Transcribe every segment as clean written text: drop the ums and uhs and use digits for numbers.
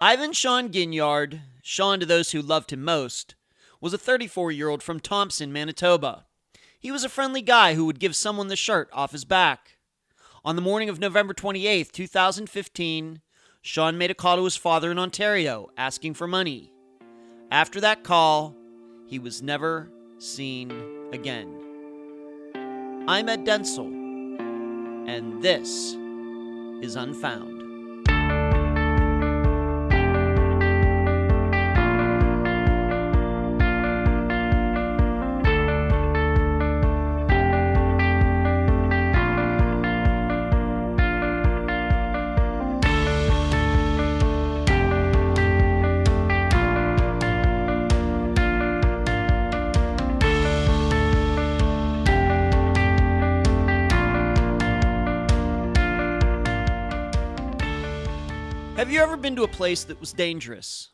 Yvon Shawn Guignard, Shawn to those who loved him most, was a 34-year-old from Thompson, Manitoba. He was a friendly guy who would give someone the shirt off his back. On the morning of November 28, 2015, Shawn made a call to his father in Ontario asking for money. After that call, he was never seen again. I'm Ed Denzel, and this is Unfound. Have you ever been to a place that was dangerous?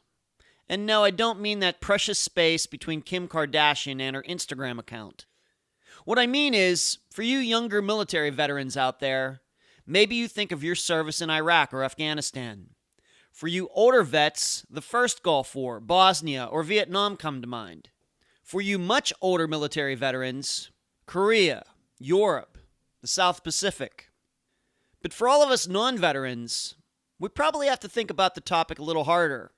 And no, I don't mean that precious space between Kim Kardashian and her Instagram account. What I mean is, for you younger military veterans out there, maybe you think of your service in Iraq or Afghanistan. For you older vets, the first Gulf War, Bosnia, or Vietnam come to mind. For you much older military veterans, Korea, Europe, the South Pacific. But for all of us non-veterans, we probably have to think about the topic a little harder.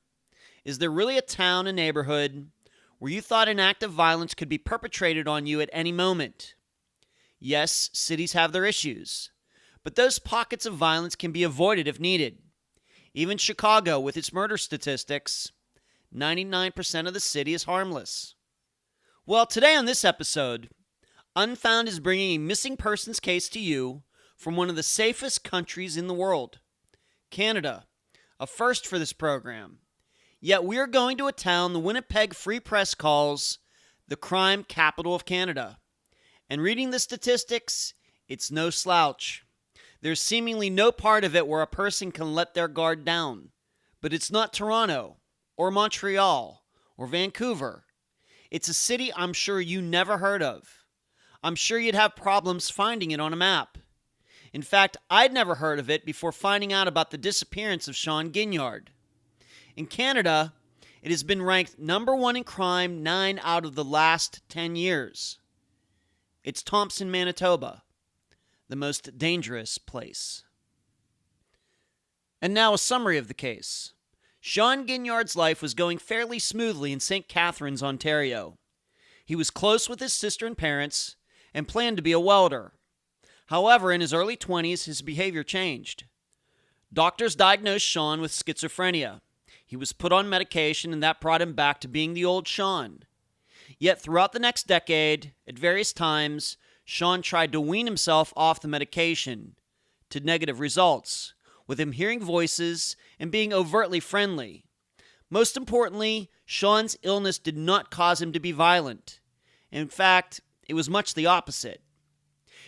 Is there really a town and neighborhood where you thought an act of violence could be perpetrated on you at any moment? Yes, cities have their issues, but those pockets of violence can be avoided if needed. Even Chicago, with its murder statistics, 99% of the city is harmless. Well, today on this episode, Unfound is bringing a missing persons case to you from one of the safest countries in the world. Canada, a first for this program. Yet we are going to a town the Winnipeg Free Press calls the crime capital of Canada. And reading the statistics, it's no slouch. There's seemingly no part of it where a person can let their guard down. But it's not Toronto, or Montreal, or Vancouver. It's a city I'm sure you never heard of. I'm sure you'd have problems finding it on a map. In fact, I'd never heard of it before finding out about the disappearance of Shawn Guignard. In Canada, it has been ranked number 1 in crime 9 out of the last 10 years. It's Thompson, Manitoba, the most dangerous place. And now a summary of the case. Shawn Guignard's life was going fairly smoothly in St. Catharines, Ontario. He was close with his sister and parents and planned to be a welder. However, in his early 20s, his behavior changed. Doctors diagnosed Shawn with schizophrenia. He was put on medication, and that brought him back to being the old Shawn. Yet throughout the next decade, at various times, Shawn tried to wean himself off the medication, to negative results, with him hearing voices and being overtly friendly. Most importantly, Shawn's illness did not cause him to be violent. In fact, it was much the opposite.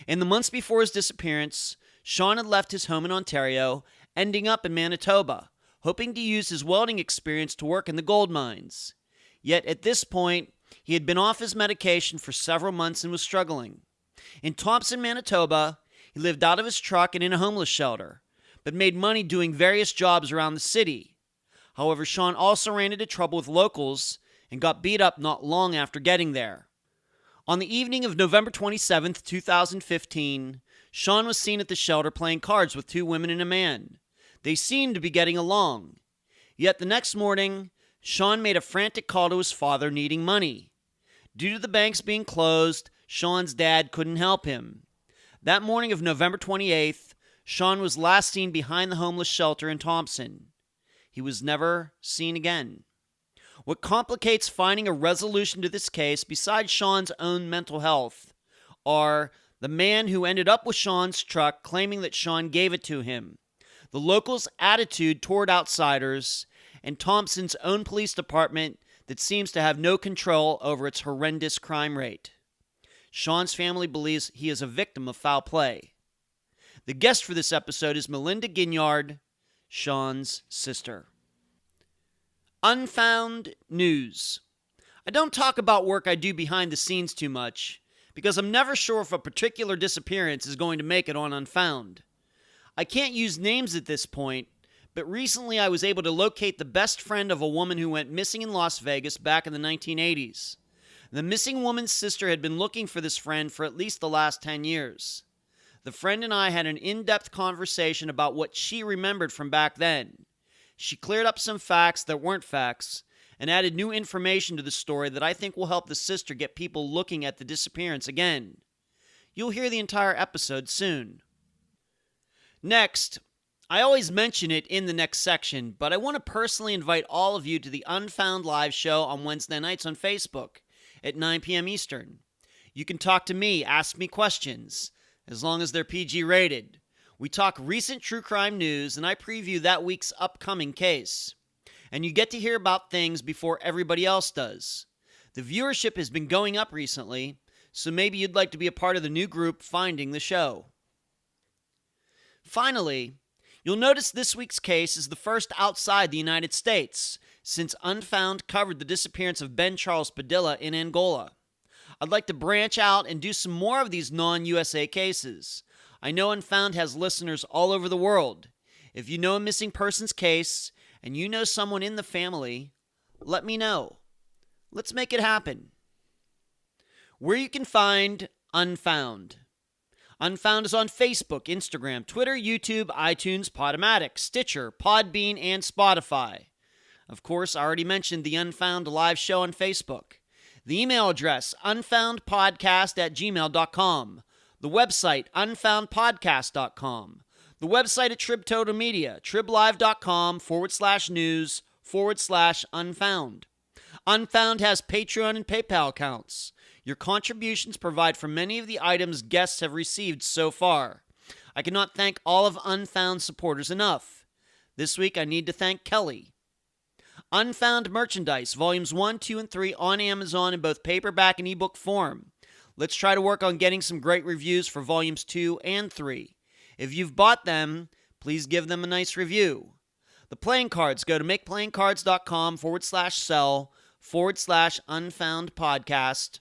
In the months before his disappearance, Shawn had left his home in Ontario, ending up in Manitoba, hoping to use his welding experience to work in the gold mines. Yet at this point, he had been off his medication for several months and was struggling. In Thompson, Manitoba, he lived out of his truck and in a homeless shelter, but made money doing various jobs around the city. However, Shawn also ran into trouble with locals and got beat up not long after getting there. On the evening of November 27, 2015, Shawn was seen at the shelter playing cards with 2 women and a man. They seemed to be getting along. Yet the next morning, Shawn made a frantic call to his father needing money. Due to the banks being closed, Shawn's dad couldn't help him. That morning of November 28th, Shawn was last seen behind the homeless shelter in Thompson. He was never seen again. What complicates finding a resolution to this case, besides Shawn's own mental health, are the man who ended up with Shawn's truck claiming that Shawn gave it to him, the locals' attitude toward outsiders, and Thompson's own police department that seems to have no control over its horrendous crime rate. Shawn's family believes he is a victim of foul play. The guest for this episode is Melinda Guignard, Shawn's sister. Unfound news. I don't talk about work I do behind the scenes too much, because I'm never sure if a particular disappearance is going to make it on Unfound. I can't use names at this point, but recently I was able to locate the best friend of a woman who went missing in Las Vegas back in the 1980s. The missing woman's sister had been looking for this friend for at least the last 10 years. The friend and I had an in-depth conversation about what she remembered from back then. She cleared up some facts that weren't facts and added new information to the story that I think will help the sister get people looking at the disappearance again. You'll hear the entire episode soon. Next, I always mention it in the next section, but I want to personally invite all of you to the Unfound Live show on Wednesday nights on Facebook at 9 p.m. Eastern. You can talk to me, ask me questions, as long as they're PG rated. We talk recent true crime news, and I preview that week's upcoming case. And you get to hear about things before everybody else does. The viewership has been going up recently, so maybe you'd like to be a part of the new group finding the show. Finally, you'll notice this week's case is the first outside the United States, since Unfound covered the disappearance of Ben Charles Padilla in Angola. I'd like to branch out and do some more of these non-USA cases. I know Unfound has listeners all over the world. If you know a missing persons case, and you know someone in the family, let me know. Let's make it happen. Where you can find Unfound. Unfound is on Facebook, Instagram, Twitter, YouTube, iTunes, Podomatic, Stitcher, Podbean, and Spotify. Of course, I already mentioned the Unfound live show on Facebook. The email address, unfoundpodcast@gmail.com. The website, unfoundpodcast.com. The website at Trib Total Media, triblive.com/news/unfound. Unfound has Patreon and PayPal accounts. Your contributions provide for many of the items guests have received so far. I cannot thank all of Unfound's supporters enough. This week I need to thank Kelly. Unfound Merchandise, Volumes 1, 2, and 3 on Amazon in both paperback and ebook form. Let's try to work on getting some great reviews for Volumes 2 and 3. If you've bought them, please give them a nice review. The playing cards, go to makeplayingcards.com/sell/Unfound Podcast.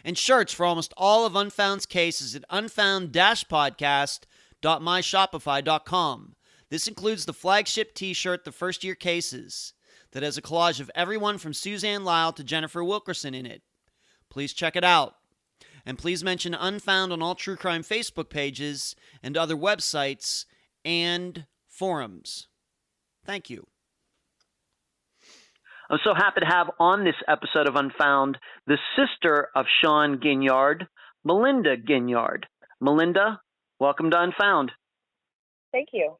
And shirts for almost all of Unfound's cases at unfound-podcast.myshopify.com. This includes the flagship t-shirt, The First Year Cases, that has a collage of everyone from Suzanne Lyle to Jennifer Wilkerson in it. Please check it out. And please mention Unfound on all true crime Facebook pages and other websites and forums. Thank you. I'm so happy to have on this episode of Unfound the sister of Shawn Guignard, Melinda Guignard. Melinda, welcome to Unfound. Thank you.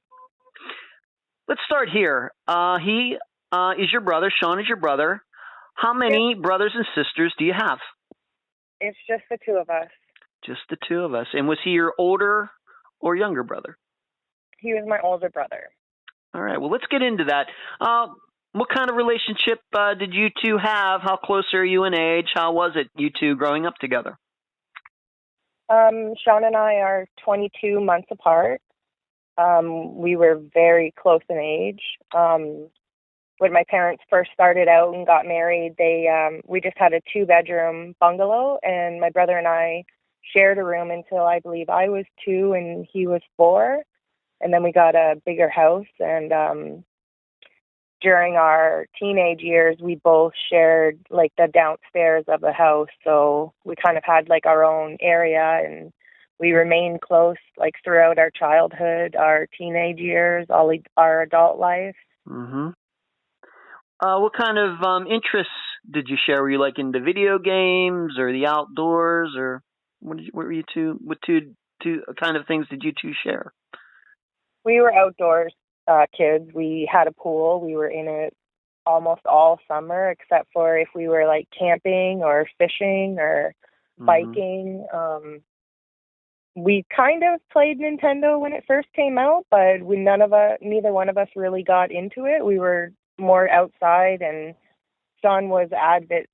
Let's start here. He is your brother. Shawn is your brother. How many brothers and sisters do you have? It's just the two of us. Just the two of us. And was he your older or younger brother? He was my older brother. All right. Well, let's get into that. What kind of relationship did you two have? How close are you in age? How was it, you two growing up together? Shawn and I are 22 months apart. We were very close in age. When my parents first started out and got married, we just had a 2-bedroom bungalow, and my brother and I shared a room until I believe I was 2 and he was 4. And then we got a bigger house, and during our teenage years, we both shared like the downstairs of the house. So we kind of had like our own area, and we remained close like throughout our childhood, our teenage years, all our adult life. Mm-hmm. What kind of interests did you share? Were you like into video games or the outdoors, or what were you two? What two kind of things did you two share? We were outdoors kids. We had a pool. We were in it almost all summer, except for if we were like camping or fishing or biking. We kind of played Nintendo when it first came out, but neither one of us really got into it. We were more outside, and Shawn was avid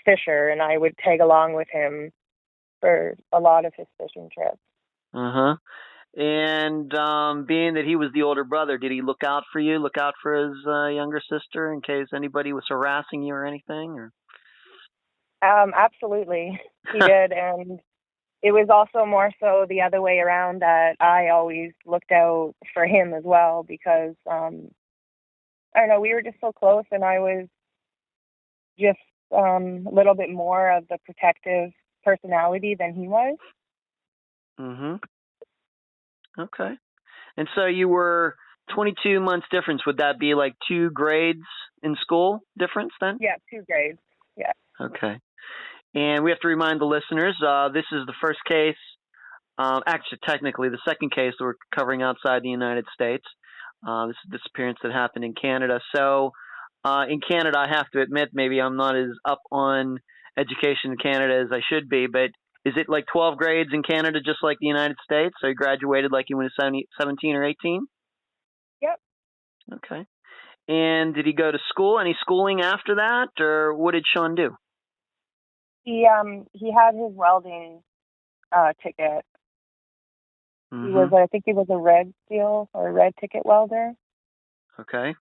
fisher, and I would tag along with him for a lot of his fishing trips. And being that he was the older brother, did he look out for you, look out for his younger sister in case anybody was harassing you or anything? Or? Absolutely, he did. And it was also more so the other way around, that I always looked out for him as well, because I don't know, we were just so close, and I was just a little bit more of the protective personality than he was. Mhm. Okay. And so you were 22 months difference. Would that be like 2 grades in school difference then? Yeah, 2 grades. Yeah. Okay. And we have to remind the listeners, this is the first case, actually technically the second case that we're covering outside the United States. This is a disappearance that happened in Canada. So in Canada, I have to admit, maybe I'm not as up on education in Canada as I should be, but is it like 12 grades in Canada just like the United States? So you graduated like you were 17 or 18? Yep. Okay. And did he go to school? Any schooling after that, or what did Shawn do? He had his welding ticket. He was, Mm-hmm. I think he was a red seal or a red ticket welder. Okay.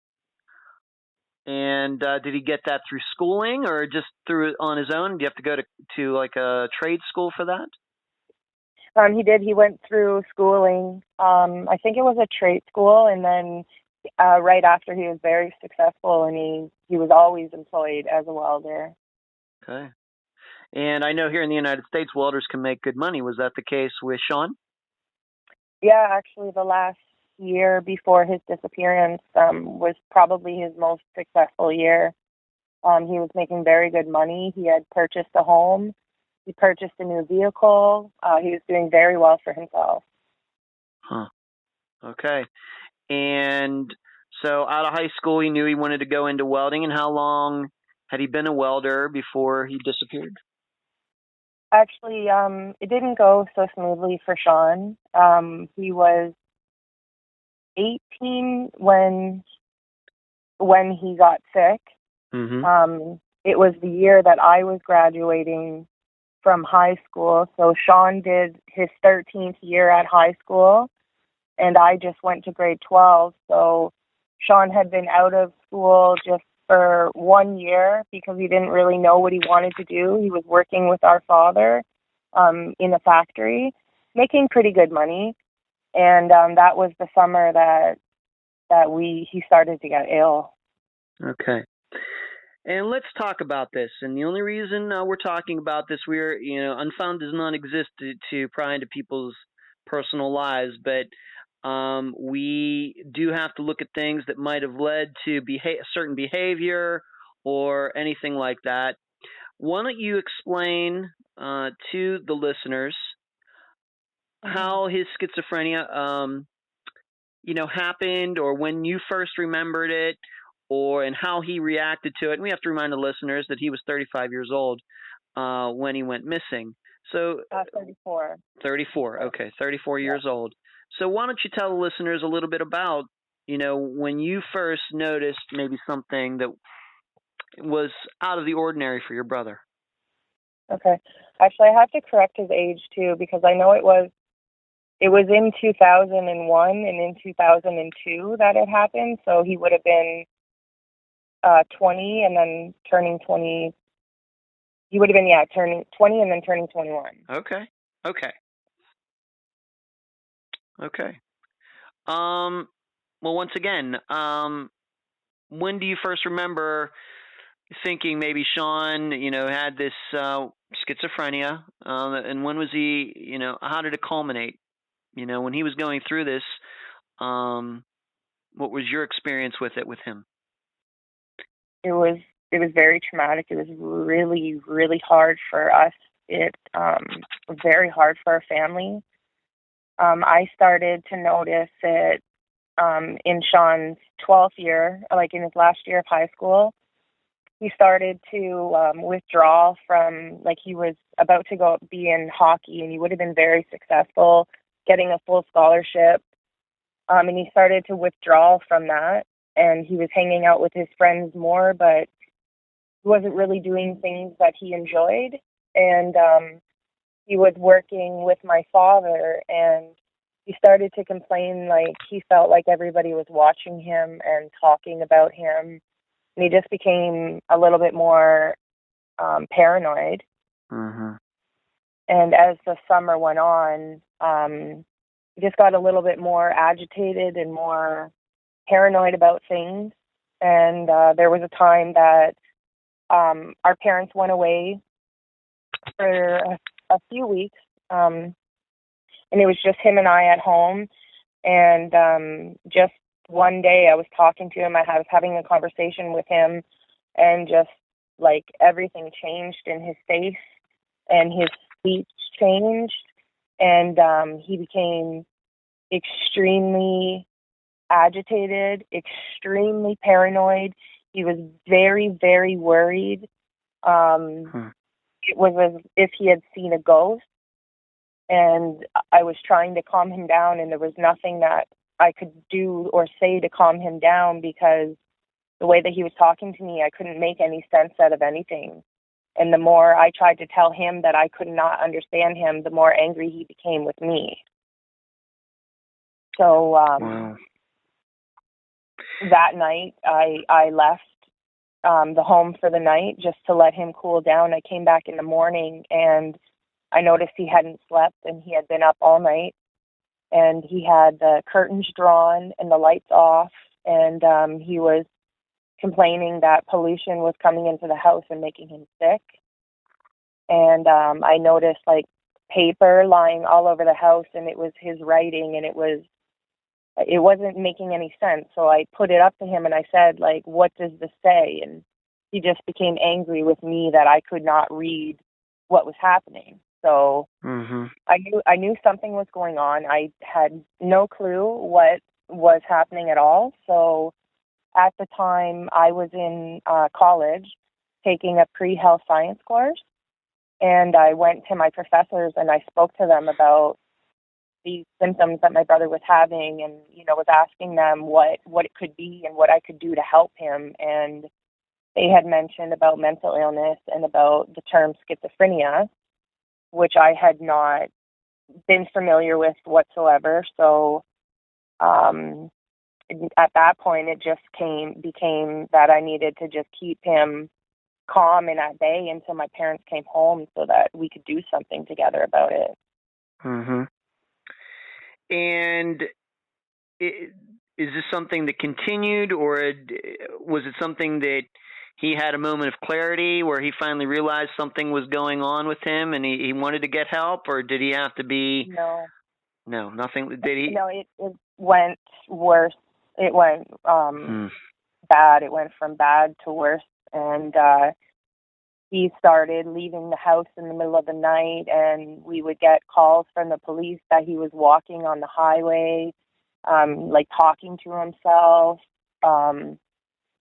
And did he get that through schooling or just through it on his own? Do you have to go to like a trade school for that? He did. He went through schooling. I think it was a trade school, and then right after, he was very successful, and he was always employed as a welder. Okay. And I know here in the United States, welders can make good money. Was that the case with Shawn? Yeah, actually, the last year before his disappearance was probably his most successful year. He was making very good money. He had purchased a home. He purchased a new vehicle. He was doing very well for himself. Huh. Okay. And so out of high school, he knew he wanted to go into welding. And how long had he been a welder before he disappeared? Actually, it didn't go so smoothly for Shawn. He was 18 when he got sick. Mm-hmm. It was the year that I was graduating from high school. So Shawn did his 13th year at high school, and I just went to grade 12. So Shawn had been out of school just for 1 year because he didn't really know what he wanted to do. He was working with our father in a factory, making pretty good money. And that was the summer that he started to get ill. Okay. And let's talk about this. And the only reason we're talking about this, Unfound does not exist to pry into people's personal lives, but we do have to look at things that might have led to certain behavior or anything like that. Why don't you explain to the listeners how his schizophrenia, happened, or when you first remembered it, and how he reacted to it. And we have to remind the listeners that he was 35 years old when he went missing. So 34. 34. Okay, 34 years old. So why don't you tell the listeners a little bit about, when you first noticed maybe something that was out of the ordinary for your brother? Okay. Actually, I have to correct his age too, because I know it was in 2001 and in 2002 that it happened. So he would have been 20 and then turning 20. He would have been, turning 20 and then turning 21. Okay. Well, once again, when do you first remember thinking maybe Shawn, had this schizophrenia, and when was he, how did it culminate? When he was going through this, what was your experience with him? It was very traumatic. It was really, really hard for us. It was very hard for our family. I started to notice it in Shawn's 12th year, like in his last year of high school. He started to withdraw from, like, he was about to be in hockey, and he would have been very successful, getting a full scholarship. And he started to withdraw from that, and he was hanging out with his friends more, but he wasn't really doing things that he enjoyed. And he was working with my father, and he started to complain, like he felt like everybody was watching him and talking about him. And he just became a little bit more paranoid. Mm-hmm. And as the summer went on, he just got a little bit more agitated and more paranoid about things. And there was a time that our parents went away for a few weeks, and it was just him and I at home. And just one day I was talking to him, I was having a conversation with him, and just like everything changed in his face, and his speech changed, and he became extremely agitated, extremely paranoid. He was very, very worried. It was as if he had seen a ghost, and I was trying to calm him down, and there was nothing that I could do or say to calm him down, because the way that he was talking to me, I couldn't make any sense out of anything. And the more I tried to tell him that I could not understand him, the more angry he became with me. So Wow. that night, I left the home for the night just to let him cool down. I came back in the morning, and I noticed he hadn't slept, and he had been up all night, and he had the curtains drawn and the lights off, and he was complaining that pollution was coming into the house and making him sick. And I noticed like paper lying all over the house, and it was his writing, and it wasn't making any sense. So I put it up to him and I said, like, what does this say? And he just became angry with me that I could not read what was happening. So I knew something was going on. I had no clue what was happening at all. So at the time, I was in college taking a pre-health science course, and I went to my professors and I spoke to them about these symptoms that my brother was having, and was asking them what it could be and what I could do to help him. And they had mentioned about mental illness and about the term schizophrenia, which I had not been familiar with whatsoever. So at that point, it just became that I needed to just keep him calm and at bay until my parents came home so that we could do something together about it. And is this something that continued, or was it something that he had a moment of clarity where he finally realized something was going on with him and he wanted to get help, or did he have to be... No, nothing. Did he? No, it went worse. It went bad. It went from bad to worse. And he started leaving the house in the middle of the night, and we would get calls from the police that he was walking on the highway, like talking to himself.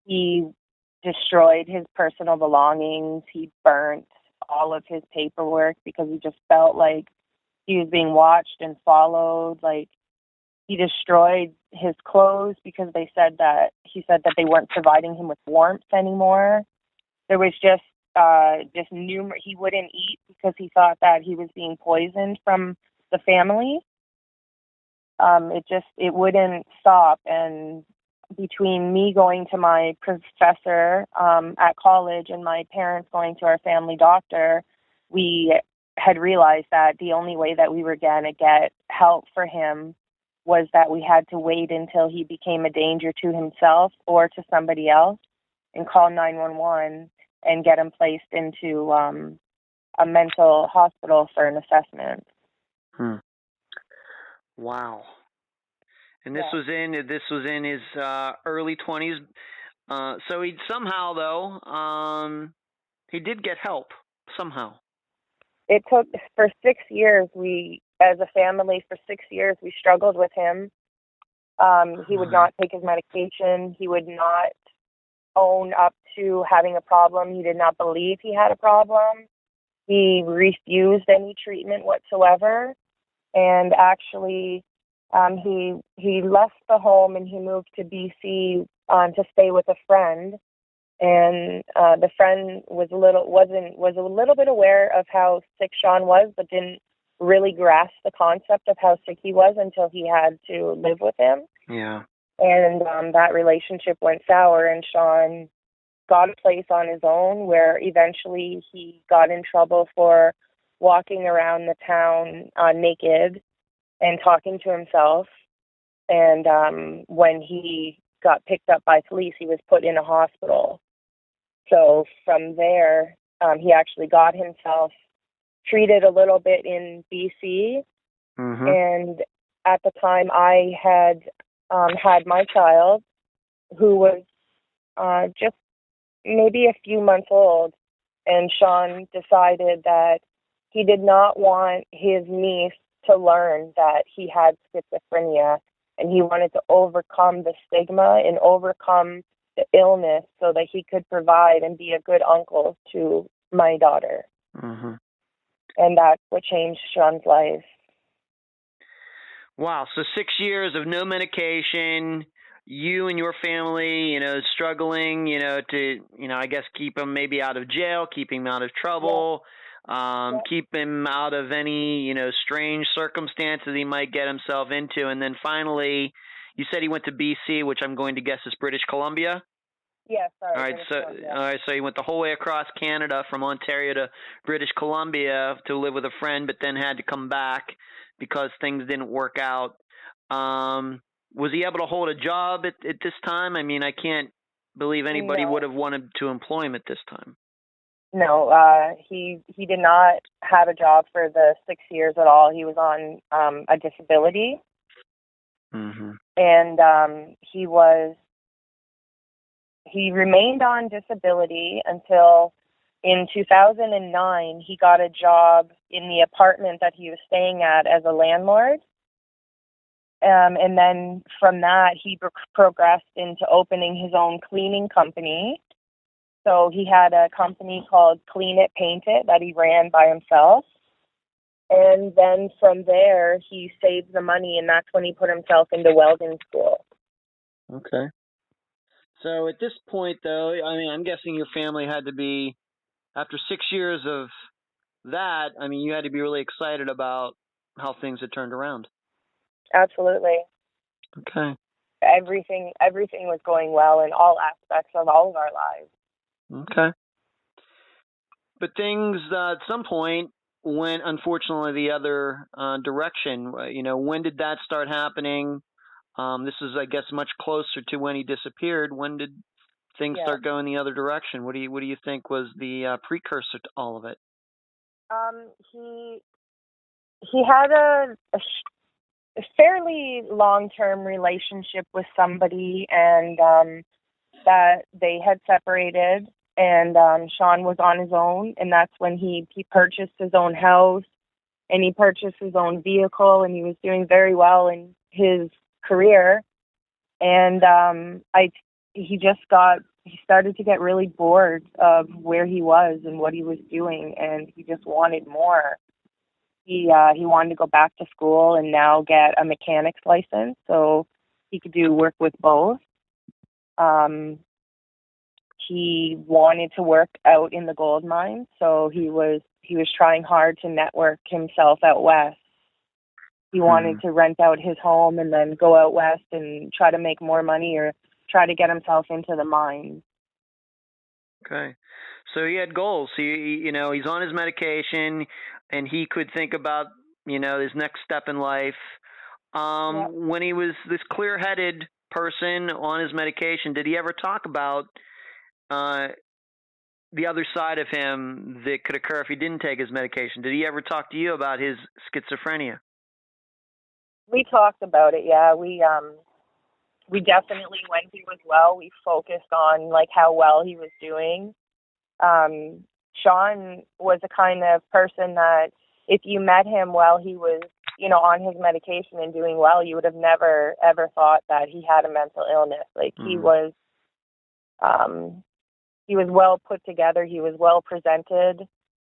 He destroyed his personal belongings. He burnt all of his paperwork because he just felt like he was being watched and followed. Like, he destroyed his clothes because he said that they weren't providing him with warmth anymore. There was just he wouldn't eat because he thought that he was being poisoned from the family. It wouldn't stop. And between me going to my professor at college and my parents going to our family doctor, we had realized that the only way that we were going to get help for him was that we had to wait until he became a danger to himself or to somebody else and call 911 and get him placed into a mental hospital for an assessment. Wow. And this was in his early 20s. So he somehow, though, he did get help somehow. It took, for 6 years, as a family, for 6 years, we struggled with him. He would not take his medication. He would not own up to having a problem. He did not believe he had a problem. He refused any treatment whatsoever. And actually, he left the home and he moved to BC to stay with a friend. And the friend was a little bit aware of how sick Shawn was, but didn't really grasp the concept of how sick he was until he had to live with him. Yeah. And that relationship went sour, and Shawn got a place on his own where eventually he got in trouble for walking around the town naked and talking to himself. And when he got picked up by police, he was put in a hospital. So from there, he actually got himself treated a little bit in BC. Mm-hmm. And at the time, I had had my child, who was just maybe a few months old. And Shawn decided that he did not want his niece to learn that he had schizophrenia, and he wanted to overcome the stigma and overcome the illness so that he could provide and be a good uncle to my daughter. Mm-hmm. And that's what changed Shawn's life. Wow. So 6 years of no medication, you and your family, struggling, to, I guess keep him maybe out of jail, keep him out of trouble, keep him out of any, strange circumstances he might get himself into. And then finally, you said he went to BC, which I'm going to guess is British Columbia. Yes, sorry. All right, so he went the whole way across Canada from Ontario to British Columbia to live with a friend, but then had to come back because things didn't work out. Was he able to hold a job at this time? I mean, I can't believe anybody would have wanted to employ him at this time. No, he did not have a job for the 6 years at all. He was on a disability. Mm-hmm. And he remained on disability until in 2009 he got a job in the apartment that he was staying at as a landlord. And then from that, he progressed into opening his own cleaning company. So he had a company called Clean It, Paint It that he ran by himself. And then from there, he saved the money, and that's when he put himself into welding school. Okay. So at this point, though, I mean, I'm guessing your family had to be, after 6 years of that, I mean, you had to be really excited about how things had turned around. Absolutely. Okay. Everything was going well in all aspects of all of our lives. Okay. But things at some point went, unfortunately, the other direction. When did that start happening? This is, I guess, much closer to when he disappeared. When did things start going the other direction? What do you think was the precursor to all of it? He had a fairly long-term relationship with somebody, and that they had separated, and Shawn was on his own, and that's when he purchased his own house, and he purchased his own vehicle, and he was doing very well in his career. And he started to get really bored of where he was and what he was doing, and he just wanted more. He wanted to go back to school and now get a mechanic's license so he could do work with both. He wanted to work out in the gold mine, so he was trying hard to network himself out west. He wanted to rent out his home and then go out west and try to make more money or try to get himself into the mines. Okay. So he had goals. He's on his medication, and he could think about, his next step in life. When he was this clear-headed person on his medication, did he ever talk about the other side of him that could occur if he didn't take his medication? Did he ever talk to you about his schizophrenia? We talked about it, yeah. We definitely, when he was well, we focused on like how well he was doing. Shawn was the kind of person that if you met him while he was, on his medication and doing well, you would have never ever thought that he had a mental illness. Like he was well put together. He was well presented.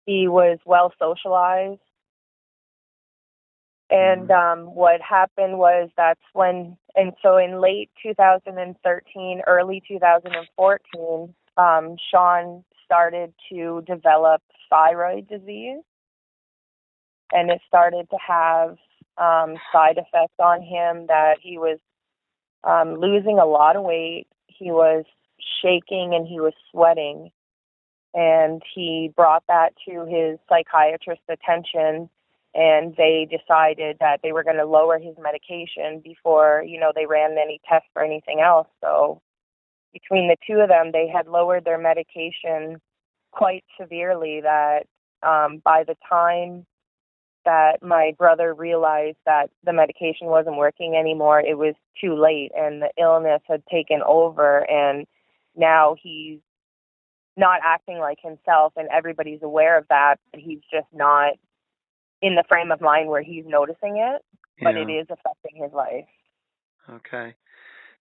He was well socialized. And what happened was so in late 2013, early 2014, Shawn started to develop thyroid disease, and it started to have side effects on him that he was losing a lot of weight. He was shaking and he was sweating. and he brought that to his psychiatrist's attention, and they decided that they were going to lower his medication before, they ran any tests or anything else. So between the two of them, they had lowered their medication quite severely that by the time that my brother realized that the medication wasn't working anymore, it was too late, and the illness had taken over, and now he's not acting like himself, and everybody's aware of that, but he's just not in the frame of mind where he's noticing it, but it is affecting his life. Okay.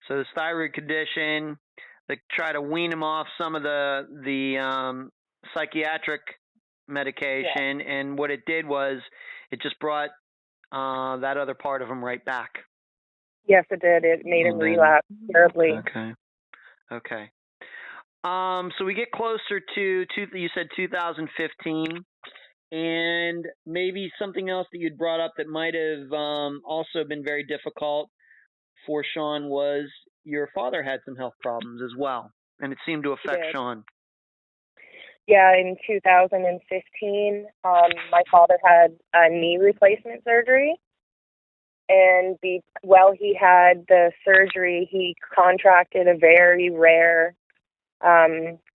So this thyroid condition, they try to wean him off some of the psychiatric medication, and what it did was it just brought that other part of him right back. Yes, it did. It made him relapse terribly. Okay. So we get closer to you said 2015, and maybe something else that you'd brought up that might have also been very difficult for Shawn was your father had some health problems as well, and it seemed to affect Shawn. Yeah, in 2015, my father had a knee replacement surgery, and while he had the surgery, he contracted a very rare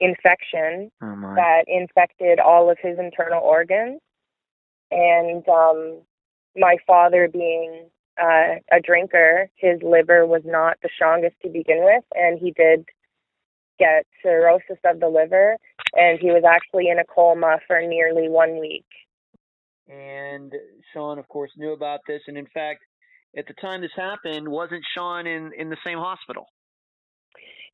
infection that infected all of his internal organs. And my father, being a drinker, his liver was not the strongest to begin with, and he did get cirrhosis of the liver, and he was actually in a coma for nearly 1 week. And Shawn, of course, knew about this, and in fact, at the time this happened, wasn't Shawn in the same hospital?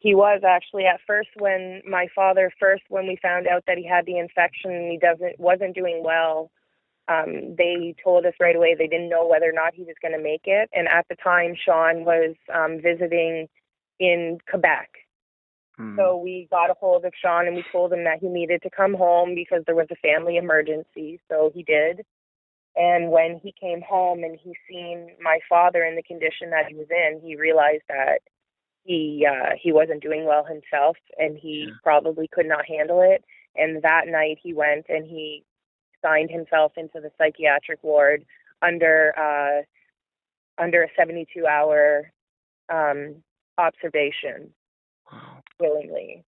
He was actually at first when we found out that he had the infection and he wasn't doing well. They told us right away they didn't know whether or not he was going to make it. And at the time, Shawn was visiting in Quebec. So we got a hold of Shawn and we told him that he needed to come home because there was a family emergency. So he did. And when he came home and he seen my father in the condition that he was in, he realized that he wasn't doing well himself, and he probably could not handle it. And that night he went and he signed himself into the psychiatric ward under a 72-hour observation. Wow. Willingly.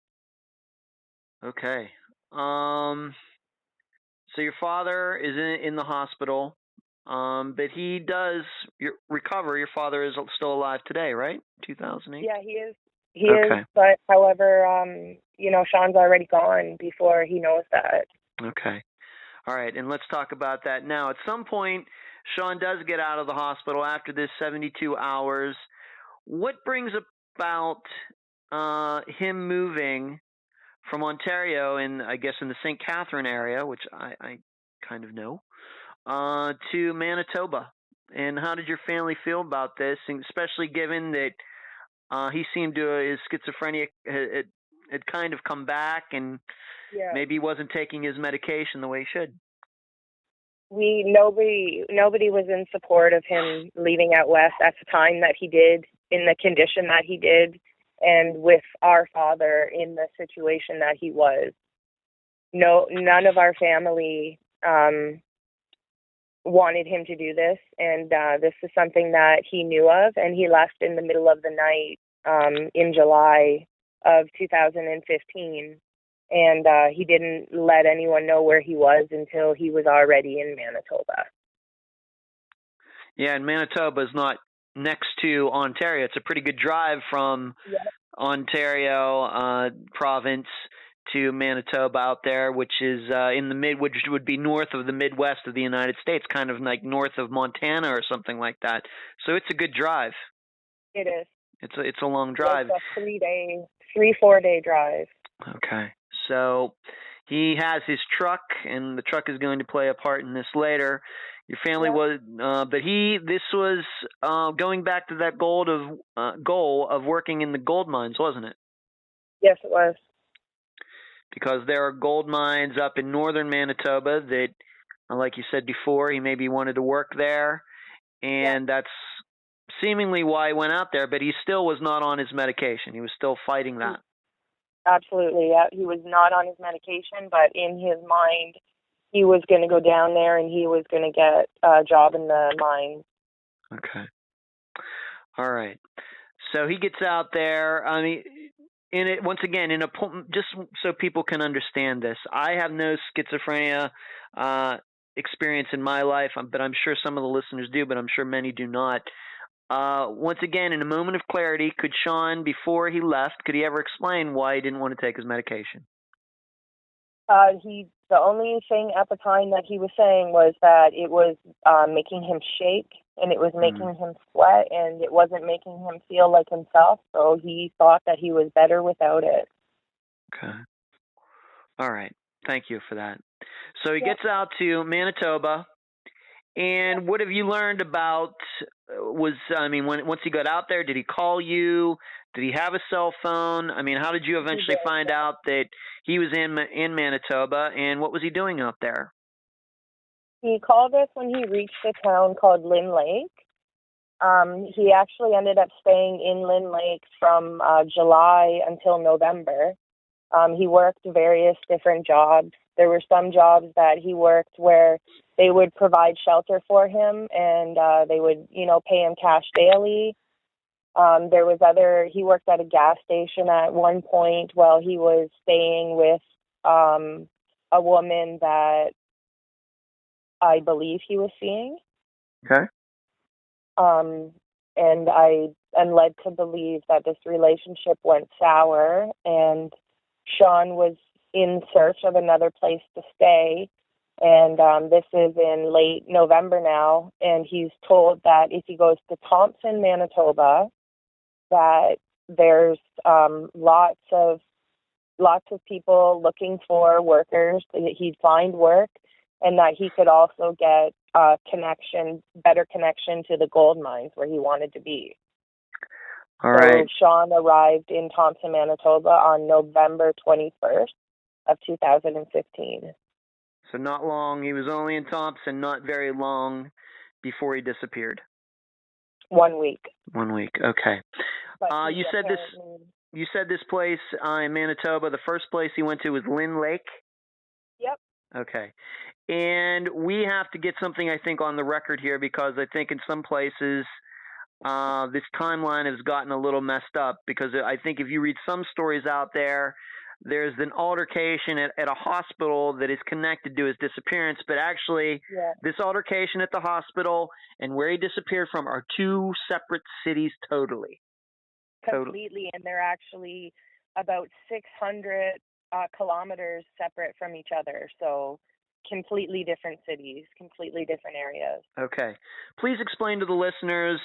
Okay. So your father is in the hospital, but he does recover. Your father is still alive today, right? 2008? Yeah, he is. He is, but however, Shawn's already gone before he knows that. Okay. All right, and let's talk about that now. At some point, Shawn does get out of the hospital after this 72 hours. What brings about him moving from Ontario, I guess in the St. Catherine area, which I kind of know, to Manitoba? And how did your family feel about this, and especially given that he seemed to, his schizophrenia had kind of come back, and maybe he wasn't taking his medication the way he should? Nobody was in support of him leaving out west at the time that he did, in the condition that he did, and with our father in the situation that he was. None of our family wanted him to do this, and this is something that he knew of, and he left in the middle of the night in July of 2015, and he didn't let anyone know where he was until he was already in Manitoba. Yeah, and Manitoba is not next to Ontario. It's a pretty good drive from Ontario province to Manitoba out there, which is which would be north of the Midwest of the United States, kind of like north of Montana or something like that. So it's a good drive. It is. It's a long drive. It's a 3-4 day drive. Okay. So he has his truck, and the truck is going to play a part in this later. Your family was, but this was going back to that goal of working in the gold mines, wasn't it? Yes, it was. Because there are gold mines up in northern Manitoba that, like you said before, he maybe wanted to work there, and that's seemingly why he went out there, but he still was not on his medication. He was still fighting that. absolutely. Yeah, he was not on his medication, but in his mind, he was going to go down there and he was going to get a job in the mine. Okay. All right. So he gets out there. I mean, once again, just so people can understand this, I have no schizophrenia experience in my life, but I'm sure some of the listeners do, but I'm sure many do not. Once again, in a moment of clarity, could Shawn, before he left, could he ever explain why he didn't want to take his medication? The only thing at the time that he was saying was that it was making him shake and it was making him sweat and it wasn't making him feel like himself. So he thought that he was better without it. Okay. All right. Thank you for that. So he gets out to Manitoba. And what have you learned about, once he got out there, did he call you? Did he have a cell phone? I mean, how did you eventually find out that he was in Manitoba, and what was he doing out there? He called us when he reached a town called Lynn Lake. He actually ended up staying in Lynn Lake from July until November. He worked various different jobs. There were some jobs that he worked where they would provide shelter for him and they would, pay him cash daily. He worked at a gas station at one point while he was staying with a woman that I believe he was seeing. Okay. And I am led to believe that this relationship went sour and Shawn was in search of another place to stay. And this is in late November now. And he's told that if he goes to Thompson, Manitoba, that there's lots of people looking for workers, that he'd find work, and that he could also get better connection to the gold mines where he wanted to be. All right. So Shawn arrived in Thompson, Manitoba on November 21st of 2015. So not long. He was only in Thompson, not very long before he disappeared. 1 week. 1 week. Okay. You said this place in Manitoba, the first place he went to was Lynn Lake? Yep. Okay. And we have to get something, I think, on the record here, because I think in some places this timeline has gotten a little messed up, because I think if you read some stories out there, there's an altercation at a hospital that is connected to his disappearance, but actually this altercation at the hospital and where he disappeared from are two separate cities totally. Completely, and they're actually about 600 kilometers separate from each other, so completely different cities, completely different areas. Okay. Please explain to the listeners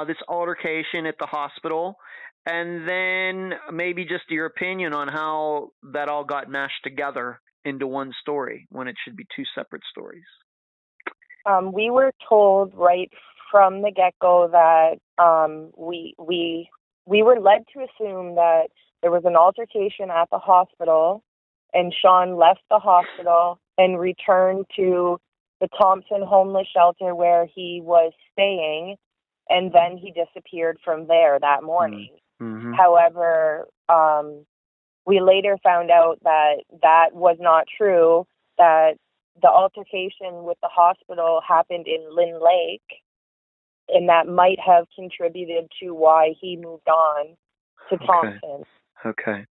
this altercation at the hospital, and then maybe just your opinion on how that all got mashed together into one story when it should be two separate stories. We were told right from the get-go that we were led to assume that there was an altercation at the hospital, and Shawn left the hospital and returned to the Thompson homeless shelter where he was staying, and then he disappeared from there that morning. Mm-hmm. However, we later found out that was not true, that the altercation with the hospital happened in Lynn Lake, and that might have contributed to why he moved on to Thompson. Okay.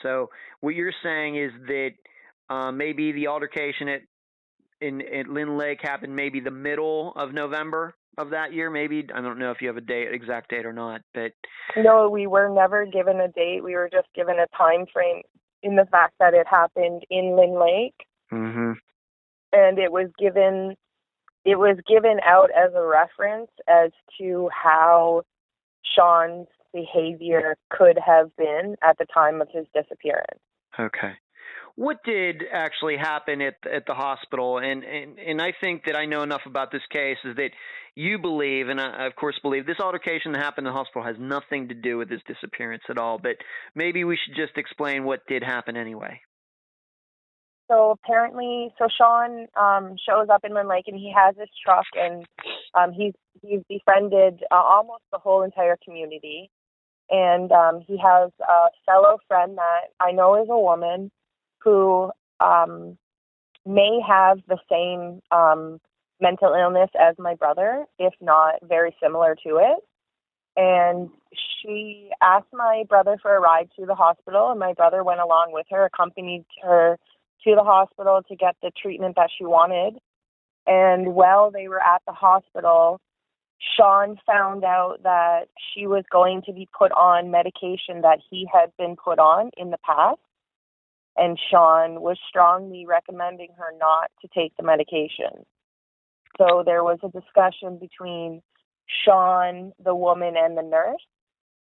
So what you're saying is that maybe the altercation at Lynn Lake happened maybe the middle of November of that year, maybe? I don't know if you have exact date or not, but... No, we were never given a date. We were just given a time frame in the fact that it happened in Lynn Lake. Mm-hmm. And it was given out as a reference as to how Shawn's behavior could have been at the time of his disappearance. Okay. What did actually happen at the hospital? And I think that I know enough about this case is that you believe, and I of course believe, this altercation that happened in the hospital has nothing to do with his disappearance at all, but maybe we should just explain what did happen anyway. So apparently, Shawn shows up in Lynn Lake, and he has his truck, and he's befriended almost the whole entire community. and he has a fellow friend that I know is a woman who may have the same mental illness as my brother, if not very similar to it. And she asked my brother for a ride to the hospital, and my brother went along with her, accompanied her to the hospital to get the treatment that she wanted. And while they were at the hospital, Shawn found out that she was going to be put on medication that he had been put on in the past. And Shawn was strongly recommending her not to take the medication. So there was a discussion between Shawn, the woman, and the nurse,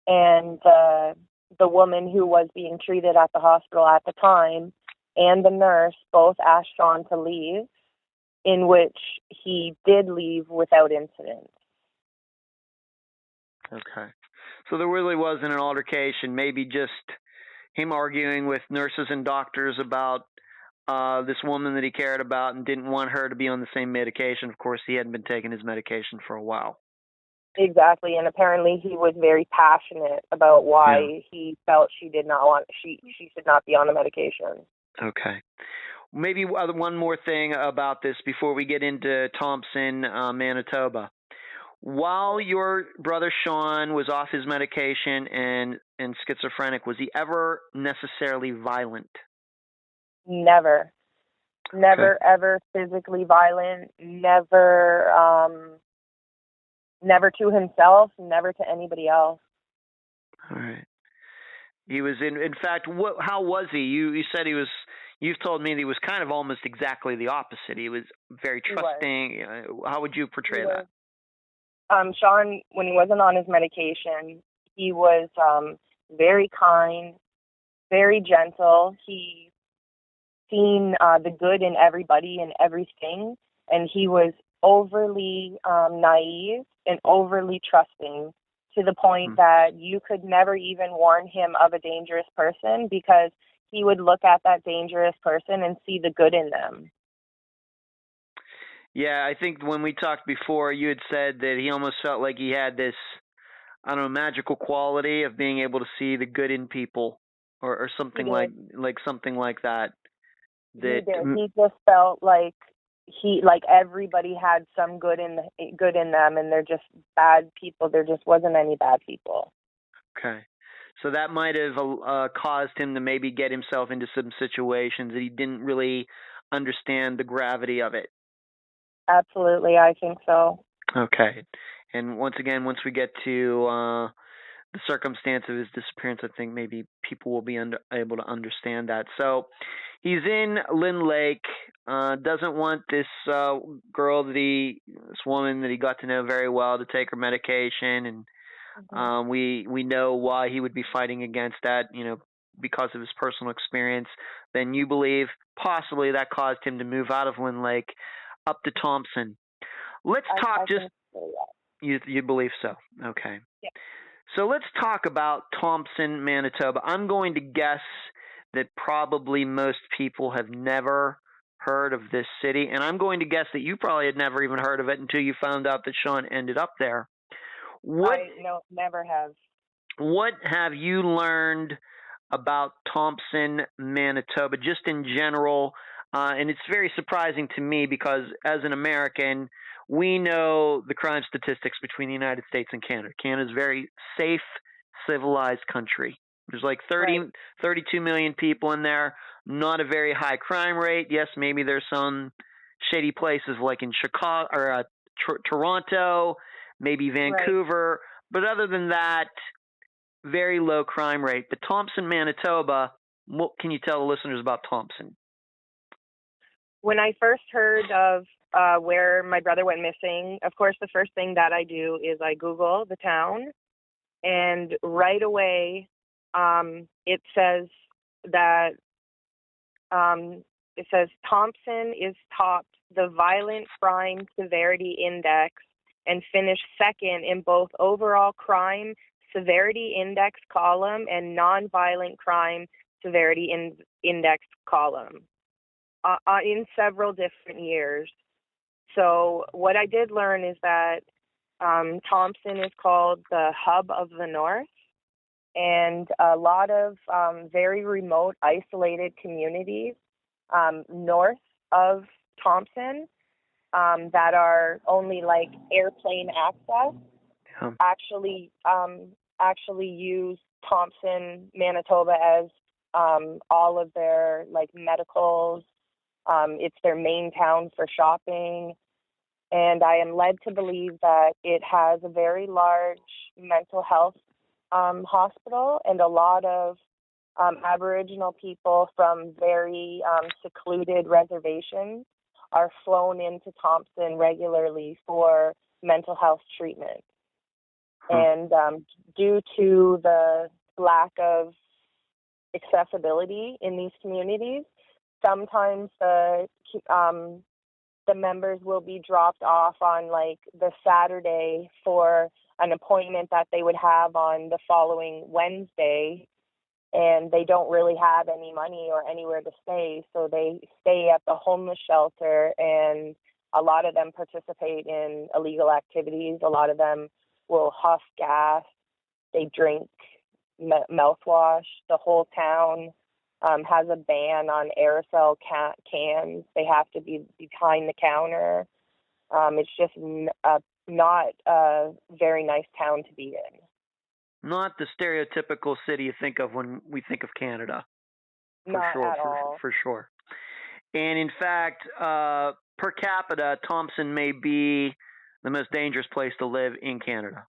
and the woman who was being treated at the hospital at the time, and the nurse both asked Shawn to leave, in which he did leave without incident. Okay. So there really wasn't an altercation, maybe just him arguing with nurses and doctors about this woman that he cared about and didn't want her to be on the same medication. Of course, he hadn't been taking his medication for a while. Exactly, and apparently he was very passionate about why he felt she should not be on the medication. Okay. Maybe one more thing about this before we get into Thompson, Manitoba. While your brother Shawn was off his medication and schizophrenic, was he ever necessarily violent? Never. Never, Okay. ever physically violent, never to himself, never to anybody else. All right. He was in fact, how was he? You said he was, you've told me that he was kind of almost exactly the opposite. He was very trusting. How would you portray that? Shawn, when he wasn't on his medication, he was very kind, very gentle. He seen the good in everybody and everything, and he was overly naive and overly trusting, to the point that you could never even warn him of a dangerous person, because he would look at that dangerous person and see the good in them. Yeah, I think when we talked before, you had said that he almost felt like he had this, I don't know, magical quality of being able to see the good in people, or something like something like that. He just felt like everybody had some good in them, and they're just bad people. There just wasn't any bad people. Okay. So that might have caused him to maybe get himself into some situations that he didn't really understand the gravity of it. Absolutely, I think so. Okay. And once again, once we get to the circumstance of his disappearance, I think maybe people will be able to understand that. So he's in Lynn Lake, doesn't want this this woman that he got to know very well, to take her medication, and we know why he would be fighting against that, because of his personal experience. Then you believe possibly that caused him to move out of Lynn Lake up to Thompson. Let's talk You believe so? Okay. Yeah. So let's talk about Thompson, Manitoba. I'm going to guess that probably most people have never heard of this city, and I'm going to guess that you probably had never even heard of it until you found out that Shawn ended up there. No, never have. What have you learned about Thompson, Manitoba, just in general? And it's very surprising to me because as an American, we know the crime statistics between the United States and Canada. Canada's a very safe, civilized country. There's like 32 million people in there, not a very high crime rate. Yes, maybe there's some shady places like in Chicago or Toronto, maybe Vancouver. But other than that, very low crime rate. But Thompson, Manitoba, what can you tell the listeners about Thompson? When I first heard of where my brother went missing, of course, the first thing that I do is I Google the town, and right away it says that Thompson is topped the Violent Crime Severity Index and finished second in both overall crime severity index column and nonviolent crime severity index column in several different years. So what I did learn is that Thompson is called the hub of the North, and a lot of very remote, isolated communities north of Thompson that are only like airplane access Yeah. actually use Thompson, Manitoba as all of their like medicals. It's their main town for shopping. And I am led to believe that it has a very large mental health hospital, and a lot of Aboriginal people from very secluded reservations are flown into Thompson regularly for mental health treatment. And due to the lack of accessibility in these communities, sometimes the members will be dropped off on like the Saturday for an appointment that they would have on the following Wednesday, and they don't really have any money or anywhere to stay, so they stay at the homeless shelter, and a lot of them participate in illegal activities. A lot of them will huff gas, they drink mouthwash. The whole town has a ban on aerosol cans. They have to be behind the counter. It's just not a very nice town to be in. Not the stereotypical city you think of when we think of Canada. Not at all. For sure. And in fact, per capita, Thompson may be the most dangerous place to live in Canada.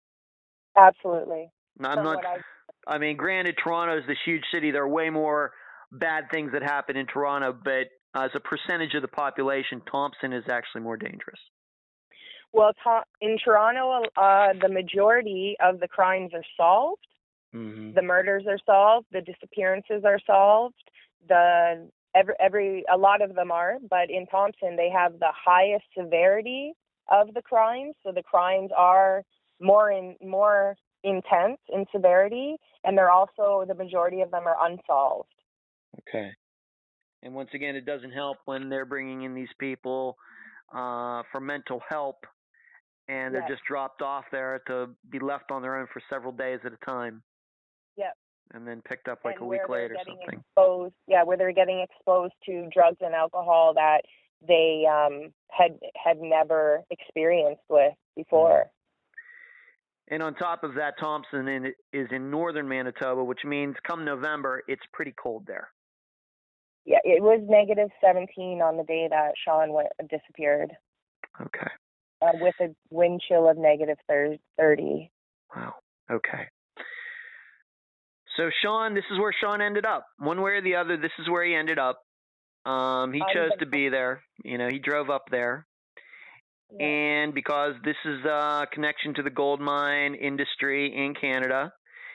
Absolutely. I mean, granted, Toronto is this huge city. There are way more bad things that happen in Toronto, but as a percentage of the population, Thompson is actually more dangerous. Well, in Toronto, the majority of the crimes are solved. Mm-hmm. The murders are solved. The disappearances are solved. A lot of them are, but in Thompson, they have the highest severity of the crimes. So the crimes are more intense in severity, and they're also, the majority of them are unsolved. Okay. And once again, it doesn't help when they're bringing in these people for mental help, and they're just dropped off there to be left on their own for several days at a time. Yep. And then picked up like a week later or something. Where they're getting exposed to drugs and alcohol that they had never experienced with before. And on top of that, Thompson is in northern Manitoba, which means come November, it's pretty cold there. Yeah, it was -17 on the day that Shawn disappeared. Okay. With a wind chill of -30. Wow. Okay. So Shawn, this is where Shawn ended up. One way or the other, this is where he ended up. He chose to be there. You know, he drove up there. Yeah. And because this is a connection to the gold mine industry in Canada,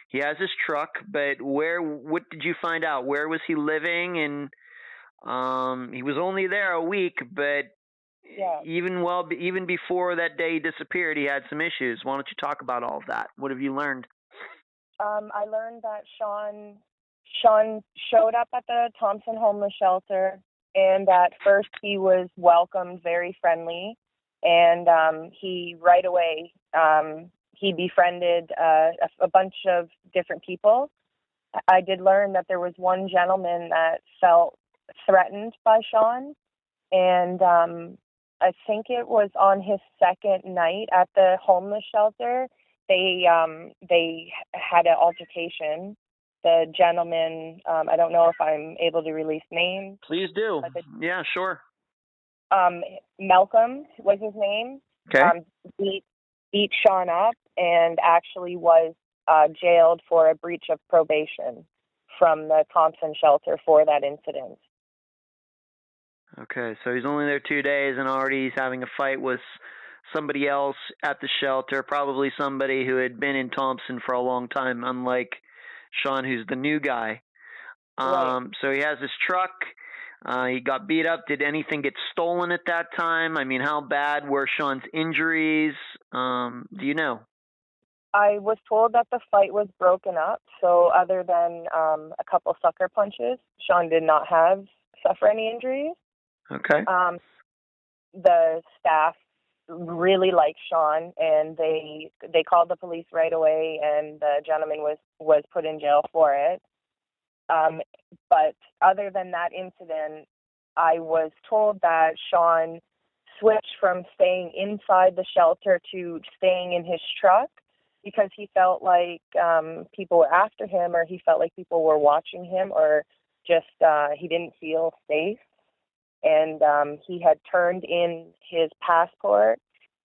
he has his truck. But what did you find out? Where was he living? And he was only there a week, but even before that day he disappeared, he had some issues. Why don't you talk about all of that? What have you learned? I learned that Shawn showed up at the Thompson homeless shelter, and at first he was welcomed very friendly, and he right away he befriended a bunch of different people. I did learn that there was one gentleman that felt threatened by Shawn, and I think it was on his second night at the homeless shelter. They had an altercation. The gentleman, I don't know if I'm able to release names. Please do. Yeah, sure. Malcolm was his name. Okay. Beat Shawn up and actually was jailed for a breach of probation from the Thompson shelter for that incident. Okay, so he's only there 2 days and already he's having a fight with somebody else at the shelter, probably somebody who had been in Thompson for a long time, unlike Shawn, who's the new guy. Right. So he has his truck. He got beat up. Did anything get stolen at that time? I mean, how bad were Shawn's injuries? Do you know? I was told that the fight was broken up, so other than a couple sucker punches, Shawn did not suffer any injuries. Okay. The staff really liked Shawn, and they called the police right away, and the gentleman was put in jail for it. But other than that incident, I was told that Shawn switched from staying inside the shelter to staying in his truck because he felt like people were after him, or he felt like people were watching him, or just he didn't feel safe. And he had turned in his passport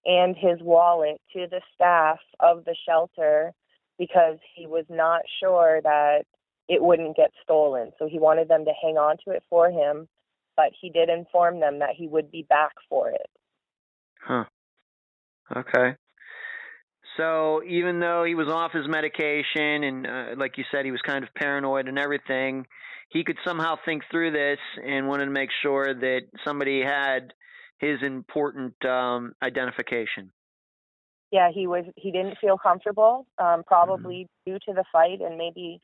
and his wallet to the staff of the shelter because he was not sure that it wouldn't get stolen. So he wanted them to hang on to it for him, but he did inform them that he would be back for it. Huh. Okay. So even though he was off his medication and, like you said, he was kind of paranoid and everything, he could somehow think through this and wanted to make sure that somebody had his important identification. Yeah, he didn't feel comfortable, probably due to the fight and maybe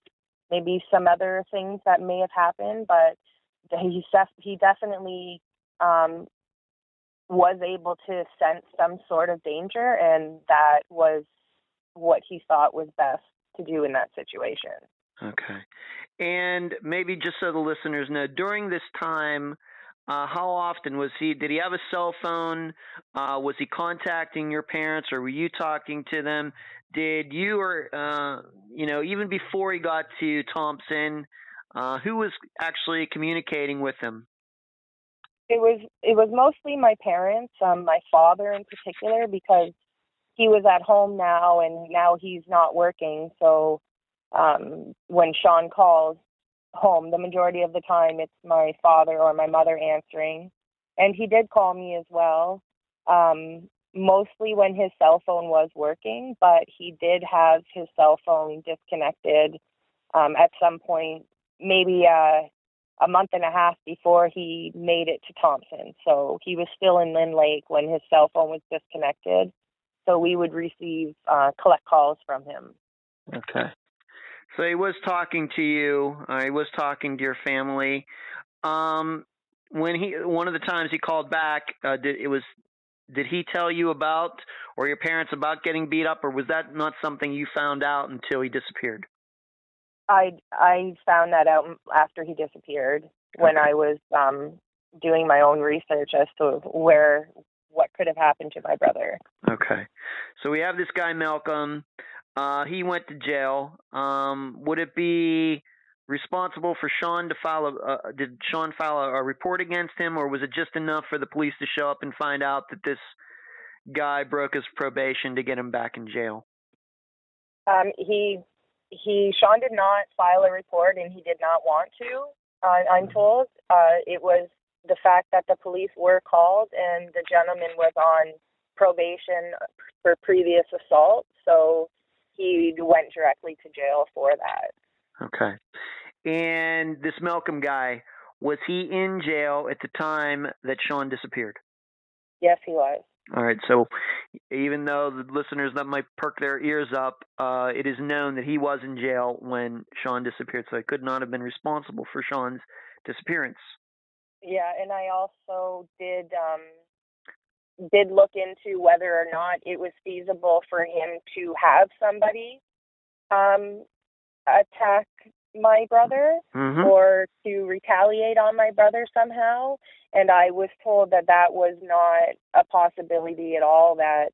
some other things that may have happened, but he definitely was able to sense some sort of danger, and that was what he thought was best to do in that situation. Okay. And maybe just so the listeners know, during this time, how often did he have a cell phone? Was he contacting your parents, or were you talking to them? Did you, or, even before he got to Thompson, who was actually communicating with him? It was mostly my parents, my father in particular, because he was at home now, and now he's not working. So when Shawn calls home, the majority of the time it's my father or my mother answering. And he did call me as well, mostly when his cell phone was working, but he did have his cell phone disconnected at some point, maybe a month and a half before he made it to Thompson. So he was still in Lynn Lake when his cell phone was disconnected. So we would receive collect calls from him. Okay. So he was talking to you. He was talking to your family. One of the times he called back, did he tell you about, or your parents about getting beat up, or was that not something you found out until he disappeared? I found that out after he disappeared when I was doing my own research as to what could have happened to my brother. Okay. So we have this guy, Malcolm. He went to jail. Would it be responsible for Shawn to did Shawn file a report against him, or was it just enough for the police to show up and find out that this guy broke his probation to get him back in jail? Shawn did not file a report, and he did not want to, I'm told. It was the fact that the police were called, and the gentleman was on probation for previous assault, so he went directly to jail for that. Okay. And this Malcolm guy, was he in jail at the time that Shawn disappeared? Yes, he was. All right. So even though the listeners that might perk their ears up, it is known that he was in jail when Shawn disappeared, so he could not have been responsible for Shawn's disappearance. Yeah, and I also did look into whether or not it was feasible for him to have somebody attack my brother or to retaliate on my brother somehow. And I was told that was not a possibility at all, that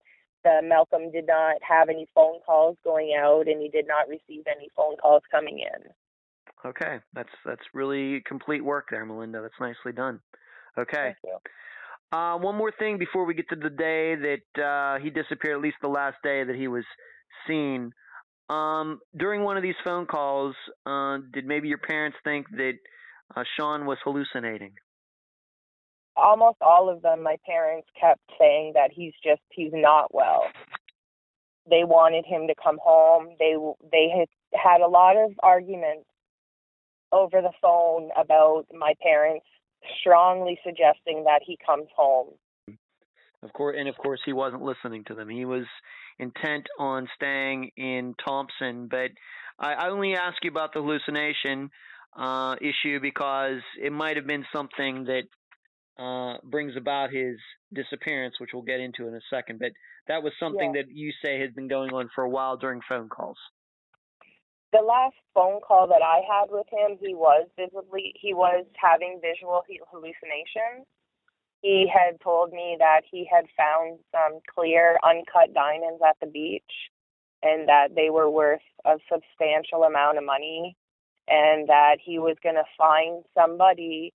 Malcolm did not have any phone calls going out, and he did not receive any phone calls coming in. Okay, that's really complete work there, Melinda. That's nicely done. Okay. Thank you. One more thing before we get to the day that he disappeared, at least the last day that he was seen. During one of these phone calls, did maybe your parents think that Shawn was hallucinating? Almost all of them, my parents kept saying that he's not well. They wanted him to come home. They had a lot of arguments over the phone about my parents strongly suggesting that he comes home. Of course, he wasn't listening to them. He was intent on staying in Thompson. But I only ask you about the hallucination issue because it might have been something that brings about his disappearance, which we'll get into in a second. But that was something that you say had been going on for a while during phone calls. The last phone call that I had with him, he was having visual hallucinations. He had told me that he had found some clear, uncut diamonds at the beach and that they were worth a substantial amount of money, and that he was going to find somebody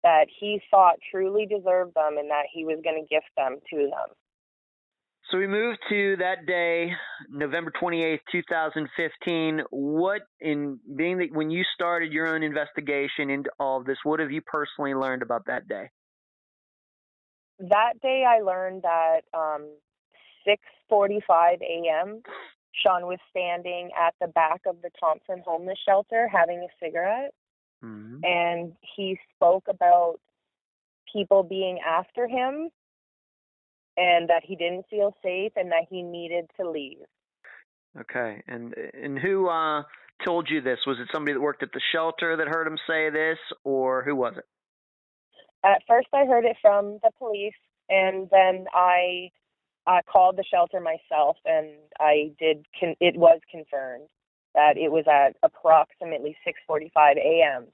that he thought truly deserved them and that he was going to gift them to them. So we moved to that day, November 28th, 2015. When you started your own investigation into all of this, what have you personally learned about that day? That day I learned that 6:45 a.m., Shawn was standing at the back of the Thompson homeless shelter having a cigarette, and he spoke about people being after him and that he didn't feel safe and that he needed to leave. Okay. And who told you this? Was it somebody that worked at the shelter that heard him say this, or who was it? At first I heard it from the police, and then I called the shelter myself, and it was confirmed that it was at approximately 6:45 a.m.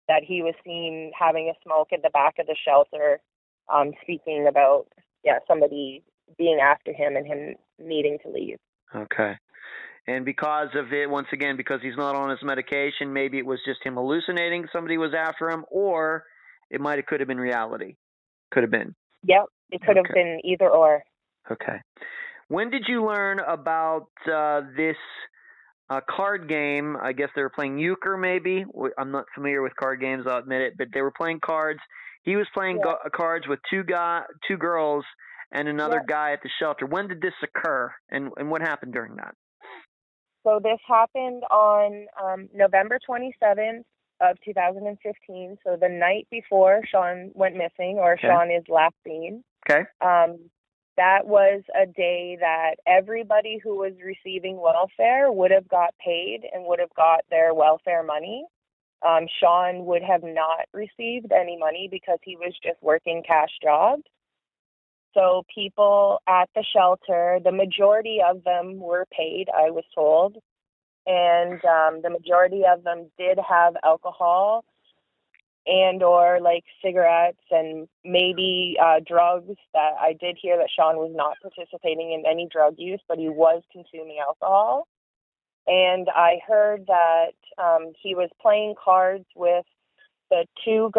that he was seen having a smoke at the back of the shelter, speaking about somebody being after him and him needing to leave. Okay. And because of it, once again, because he's not on his medication, maybe it was just him hallucinating somebody was after him, or it could have been reality. Could have been. Yep, it could have been either or. Okay. When did you learn about this card game? I guess they were playing euchre, maybe. I'm not familiar with card games, I'll admit it, but they were playing cards. He was playing cards with two girls and another guy at the shelter. When did this occur, and what happened during that? So this happened on November 27th of 2015, so the night before Shawn went missing, or Shawn is last seen. Okay. That was a day that everybody who was receiving welfare would have got paid and would have got their welfare money. Shawn would have not received any money because he was just working cash jobs. So people at the shelter, the majority of them were paid, I was told, and the majority of them did have alcohol and or like cigarettes and maybe drugs. That I did hear that Shawn was not participating in any drug use, but he was consuming alcohol. And I heard that he was playing cards with the two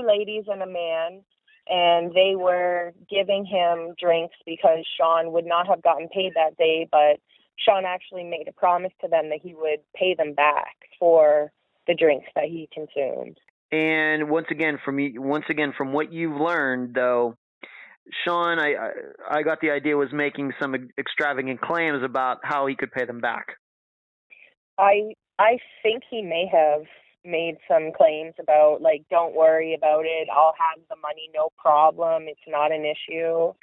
ladies and a man, and they were giving him drinks because Shawn would not have gotten paid that day, but Shawn actually made a promise to them that he would pay them back for the drinks that he consumed. And once again, from what you've learned, though, Shawn, I got the idea, was making some extravagant claims about how he could pay them back. I think he may have made some claims about, like, don't worry about it, I'll have the money, no problem, it's not an issue.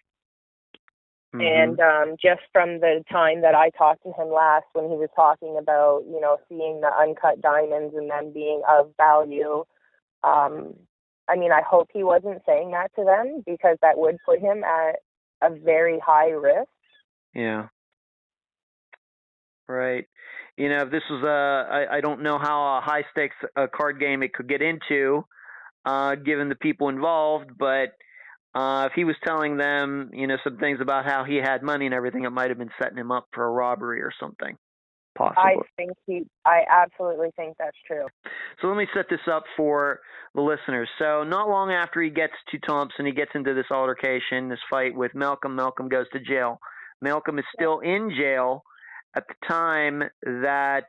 And just from the time that I talked to him last, when he was talking about, seeing the uncut diamonds and them being of value, I hope he wasn't saying that to them, because that would put him at a very high risk. Yeah. Right. If this was I don't know how a high stakes card game it could get into, given the people involved, but if he was telling them, some things about how he had money and everything, it might have been setting him up for a robbery or something. Possibly. I absolutely think that's true. So let me set this up for the listeners. So not long after he gets to Thompson, he gets into this altercation, this fight with Malcolm. Malcolm goes to jail. Malcolm is still in jail at the time that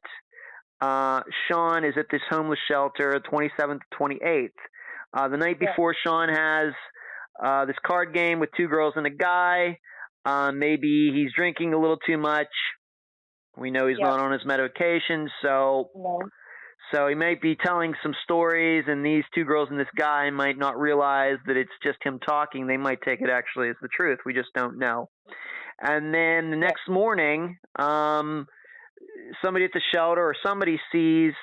Shawn is at this homeless shelter, 27th to 28th. The night before, Shawn has this card game with two girls and a guy. Maybe he's drinking a little too much. We know he's not on his medication, so he might be telling some stories, and these two girls and this guy might not realize that it's just him talking. They might take it actually as the truth. We just don't know. And then the next morning, somebody at the shelter or somebody sees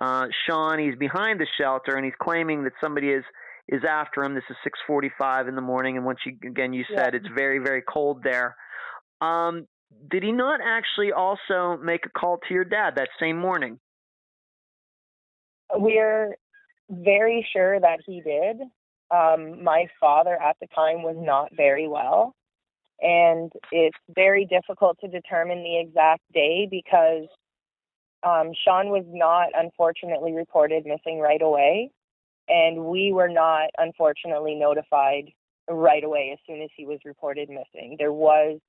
Shawn. He's behind the shelter, and he's claiming that somebody is is after him. This is 6:45 in the morning, and once you said it's very, very cold there. Did he not actually also make a call to your dad that same morning? We're very sure that he did. My father at the time was not very well, and it's very difficult to determine the exact day because Shawn was not unfortunately reported missing right away, and we were not unfortunately notified right away as soon as he was reported missing. There was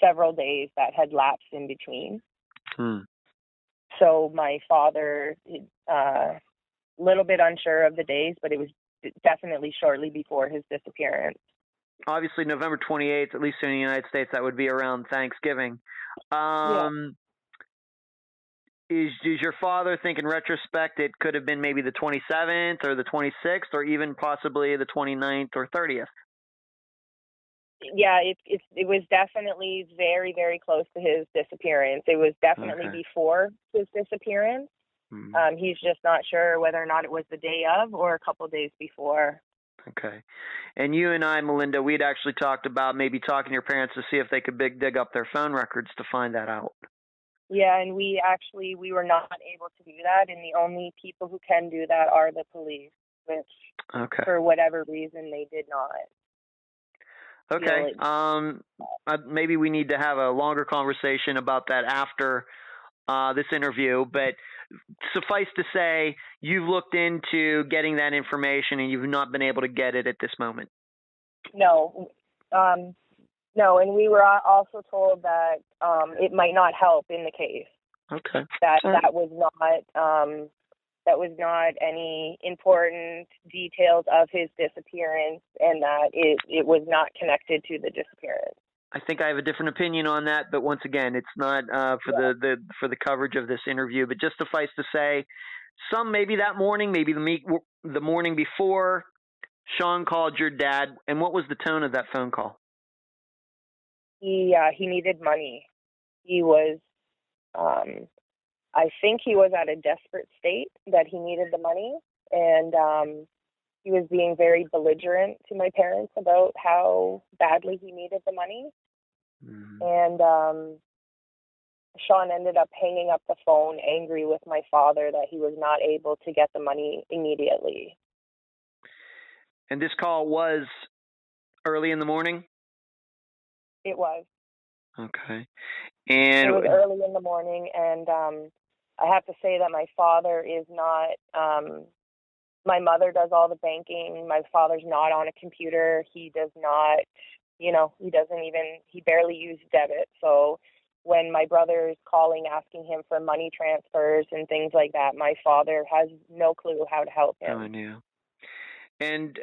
several days that had lapsed in between. So my father, little bit unsure of the days, but it was definitely shortly before his disappearance. Obviously, November 28th, at least in the United States, that would be around Thanksgiving. Is your father think in retrospect it could have been maybe the 27th or the 26th or even possibly the 29th or 30th? Yeah, it was definitely very, very close to his disappearance. It was definitely before his disappearance. He's just not sure whether or not it was the day of or a couple days before. Okay. And you and I, Melinda, we'd actually talked about maybe talking to your parents to see if they could dig up their phone records to find that out. Yeah, and we were not able to do that, and the only people who can do that are the police, which for whatever reason they did not. Okay. Maybe we need to have a longer conversation about that after this interview, but suffice to say, you've looked into getting that information and you've not been able to get it at this moment. No. No, and we were also told that it might not help in the case. Okay. That was not any important details of his disappearance, and that it was not connected to the disappearance. I think I have a different opinion on that, but once again, it's not for the coverage of this interview. But just suffice to say, maybe that morning, maybe the morning before, Shawn called your dad, and what was the tone of that phone call? He needed money. He was, I think he was at a desperate state that he needed the money, and he was being very belligerent to my parents about how badly he needed the money. And Shawn ended up hanging up the phone, angry with my father that he was not able to get the money immediately. And this call was early in the morning? It was. Okay. And it was early in the morning, and I have to say that my father is not, my mother does all the banking. My father's not on a computer. He does not, he barely uses debit. So when my brother is calling, asking him for money transfers and things like that, my father has no clue how to help him. Oh, I knew. And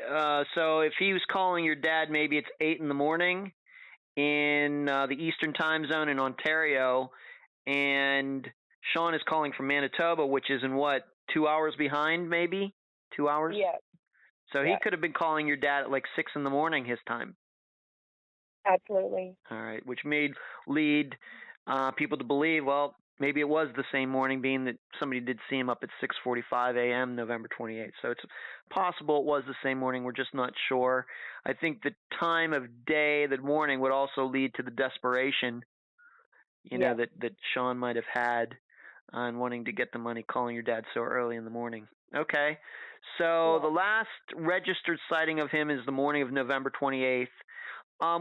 so if he was calling your dad, maybe it's 8 in the morning in the Eastern time zone in Ontario, and Shawn is calling from Manitoba, which is in 2 hours behind, maybe? 2 hours? Yeah. So he could have been calling your dad at like 6 in the morning his time. Absolutely. All right, which may lead people to believe, well, maybe it was the same morning, being that somebody did see him up at 6:45 a.m. November 28th. So it's possible it was the same morning. We're just not sure. I think the time of day, that morning, would also lead to the desperation, that Shawn might have had on wanting to get the money, calling your dad so early in the morning. Okay. So the last registered sighting of him is the morning of November 28th.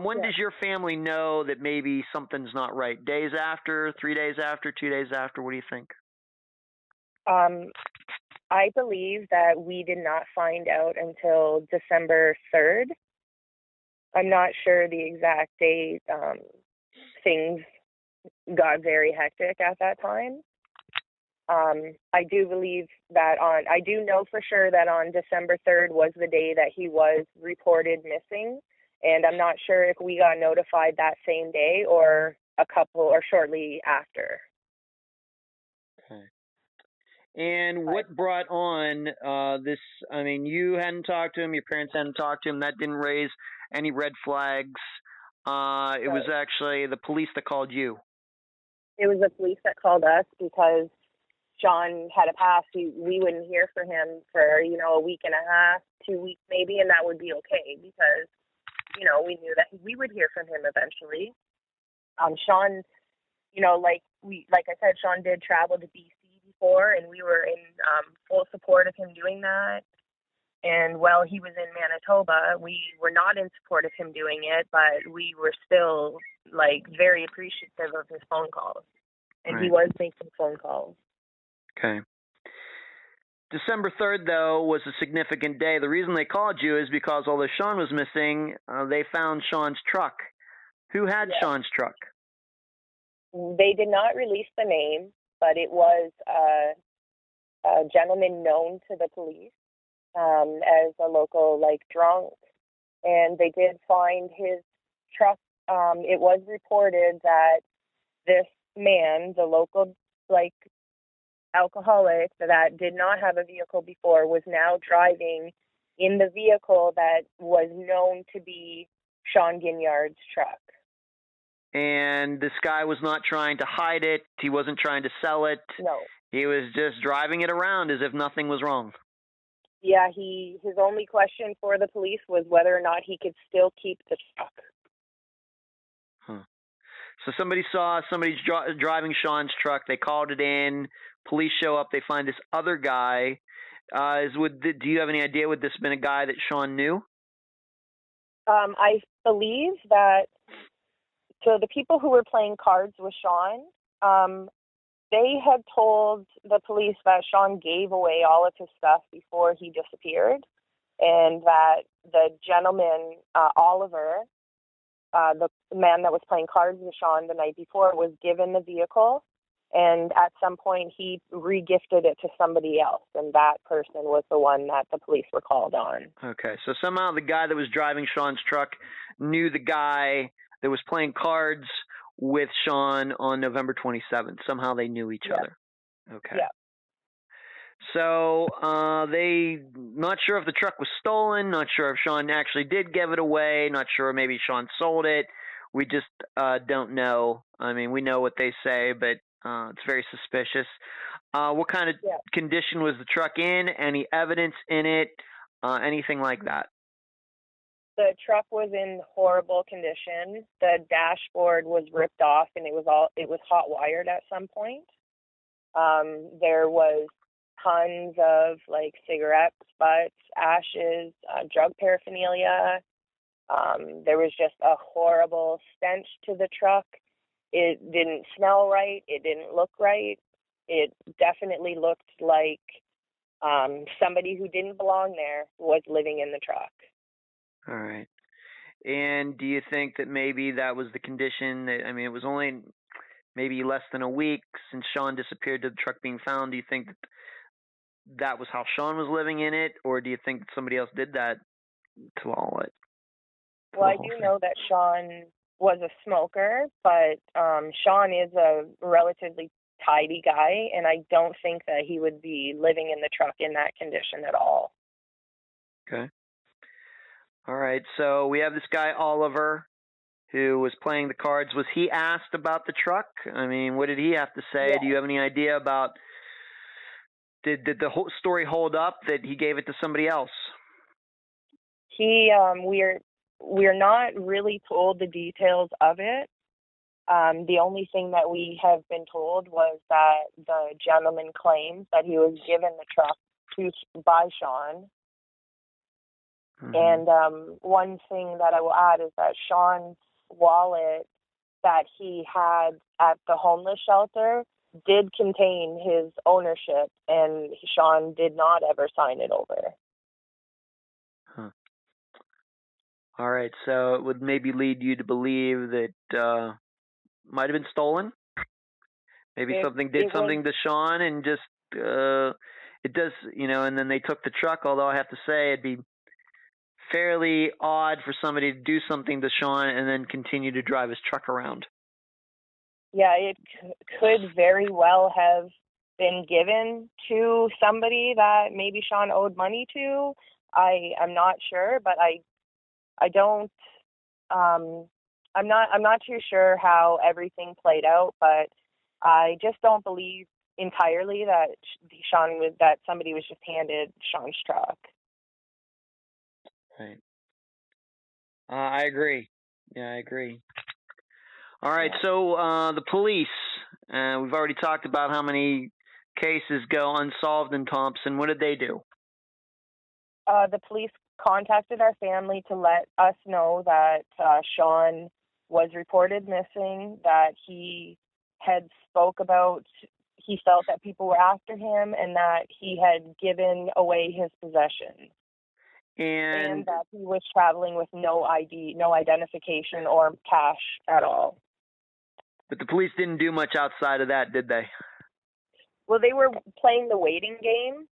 When does your family know that maybe something's not right? Days after, 3 days after, 2 days after? What do you think? I believe that we did not find out until December 3rd. I'm not sure the exact date. Things got very hectic at that time. I do believe that I do know for sure that on December 3rd was the day that he was reported missing. And I'm not sure if we got notified that same day or a couple or shortly after. Okay. And what brought on this? I mean, you hadn't talked to him, your parents hadn't talked to him. That didn't raise any red flags. It was actually the police that called you. It was the police that called us because Shawn had a past, we wouldn't hear from him for, you know, a week and a half, 2 weeks maybe, and that would be okay because, you know, we knew that we would hear from him eventually. Shawn, you know, like I said, Shawn did travel to BC before, and we were in full support of him doing that. And while he was in Manitoba, we were not in support of him doing it, but we were still, like, very appreciative of his phone calls. And Right. he was making phone calls. Okay. December 3rd, though, was a significant day. The reason they called you is because although Shawn was missing, they found Shawn's truck. Who had Shawn's truck? They did not release the name, but it was a gentleman known to the police as a local, like, drunk. And they did find his truck. It was reported that this man, the local, like, alcoholic that did not have a vehicle before, was now driving in the vehicle that was known to be Shawn Guignard's truck. And this guy was not trying to hide it. He wasn't trying to sell it. No. He was just driving it around as if nothing was wrong. Yeah, his only question for the police was whether or not he could still keep the truck. So somebody saw somebody's driving Shawn's truck. They called it in. Police show up. They find this other guy. Do you have any idea, would this have been a guy that Shawn knew? I believe that, so the people who were playing cards with Shawn, they had told the police that Shawn gave away all of his stuff before he disappeared, and that the gentleman, Oliver, the man that was playing cards with Shawn the night before, was given the vehicle, and at some point he regifted it to somebody else, and that person was the one that the police were called on. Okay, so somehow the guy that was driving Shawn's truck knew the guy that was playing cards with Shawn on November 27th. Somehow they knew each other. Okay. Yeah. So they not sure if the truck was stolen, not sure if Shawn actually did give it away, not sure maybe Shawn sold it. We just don't know. I mean, we know what they say, but it's very suspicious. What kind of condition was the truck in? Any evidence in it? Anything like that? The truck was in horrible condition. The dashboard was ripped off, and it was hot wired at some point. There was tons of, like, cigarette butts, ashes, drug paraphernalia. There was just a horrible stench to the truck. It didn't smell right. It didn't look right. It definitely looked like somebody who didn't belong there was living in the truck. All right. And do you think that maybe that was the condition? I mean, it was only maybe less than a week since Shawn disappeared to the truck being found. Do you think that was how Shawn was living in it, or do you think that somebody else did that to all it? Well, I do know that Shawn was a smoker, but Shawn is a relatively tidy guy, and I don't think that he would be living in the truck in that condition at all. Okay. All right, so we have this guy, Oliver, who was playing the cards. Was he asked about the truck? I mean, what did he have to say? Yeah. Do you have any idea about, did the whole story hold up that he gave it to somebody else? We're not really told the details of it. The only thing that we have been told was that the gentleman claims that he was given the truck by Shawn. Mm-hmm. And one thing that I will add is that Shawn's wallet that he had at the homeless shelter did contain his ownership, and Shawn did not ever sign it over. Huh. All right, so it would maybe lead you to believe that might have been stolen. Maybe something to Shawn, and just it does, and then they took the truck. Although I have to say, it'd be fairly odd for somebody to do something to Shawn and then continue to drive his truck around. Yeah, it could very well have been given to somebody that maybe Shawn owed money to. I'm not sure, but I don't. I'm not too sure how everything played out, but I just don't believe entirely that somebody was just handed Shawn's truck. Right. I agree. Yeah, I agree. All right, so the police, we've already talked about how many cases go unsolved in Thompson. What did they do? The police contacted our family to let us know that Shawn was reported missing, that he had spoke about he felt that people were after him, and that he had given away his possessions. And that he was traveling with no ID, no identification or cash at all. But the police didn't do much outside of that, did they? Well, they were playing the waiting game.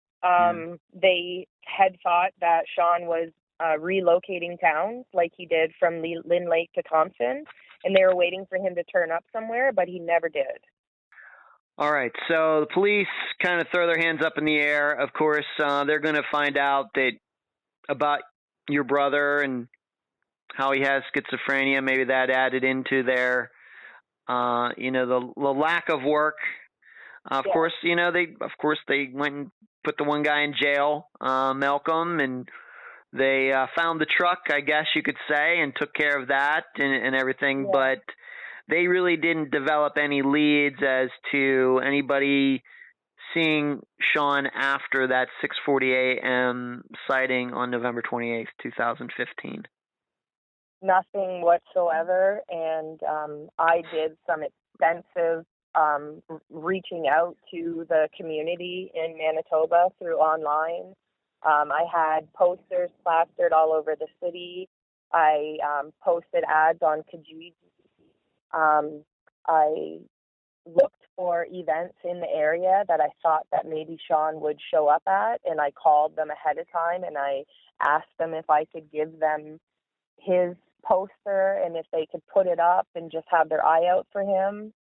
They had thought that Shawn was relocating towns like he did from Lynn Lake to Thompson, and they were waiting for him to turn up somewhere, but he never did. All right, so the police kind of throw their hands up in the air. Of course, they're going to find out about your brother and how he has schizophrenia. Maybe that added into their, the lack of work. Of course, they went and put the one guy in jail, Malcolm, and they found the truck, I guess you could say, and took care of that and everything. Yeah. But they really didn't develop any leads as to anybody seeing Shawn after that 6:40 a.m. sighting on November 28th, 2015. Nothing whatsoever, and I did some extensive reaching out to the community in Manitoba through online. I had posters plastered all over the city. I posted ads on Kijiji. I looked for events in the area that I thought that maybe Shawn would show up at, and I called them ahead of time, and I asked them if I could give them his poster and if they could put it up and just have their eye out for him.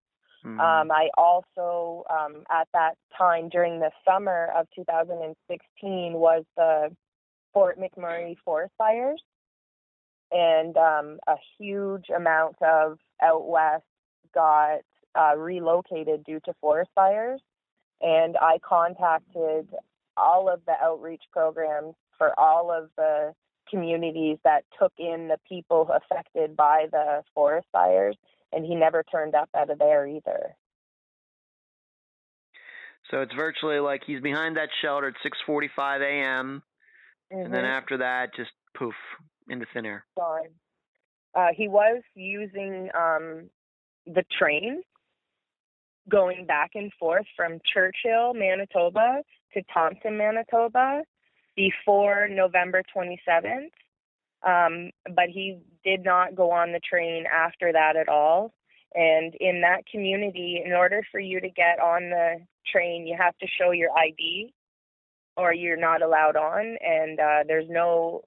Mm-hmm. I also, at that time during the summer of 2016, was the Fort McMurray forest fires, and a huge amount of out west got relocated due to forest fires. And I contacted all of the outreach programs for all of the communities that took in the people affected by the forest fires, and he never turned up out of there either. So it's virtually like he's behind that shelter at 6:45 a.m., and then after that, just poof, into thin air. Gone. He was using the train going back and forth from Churchill, Manitoba to Thompson, Manitoba before November 27th. But he did not go on the train after that at all. And in that community, in order for you to get on the train, you have to show your ID or you're not allowed on. And there's no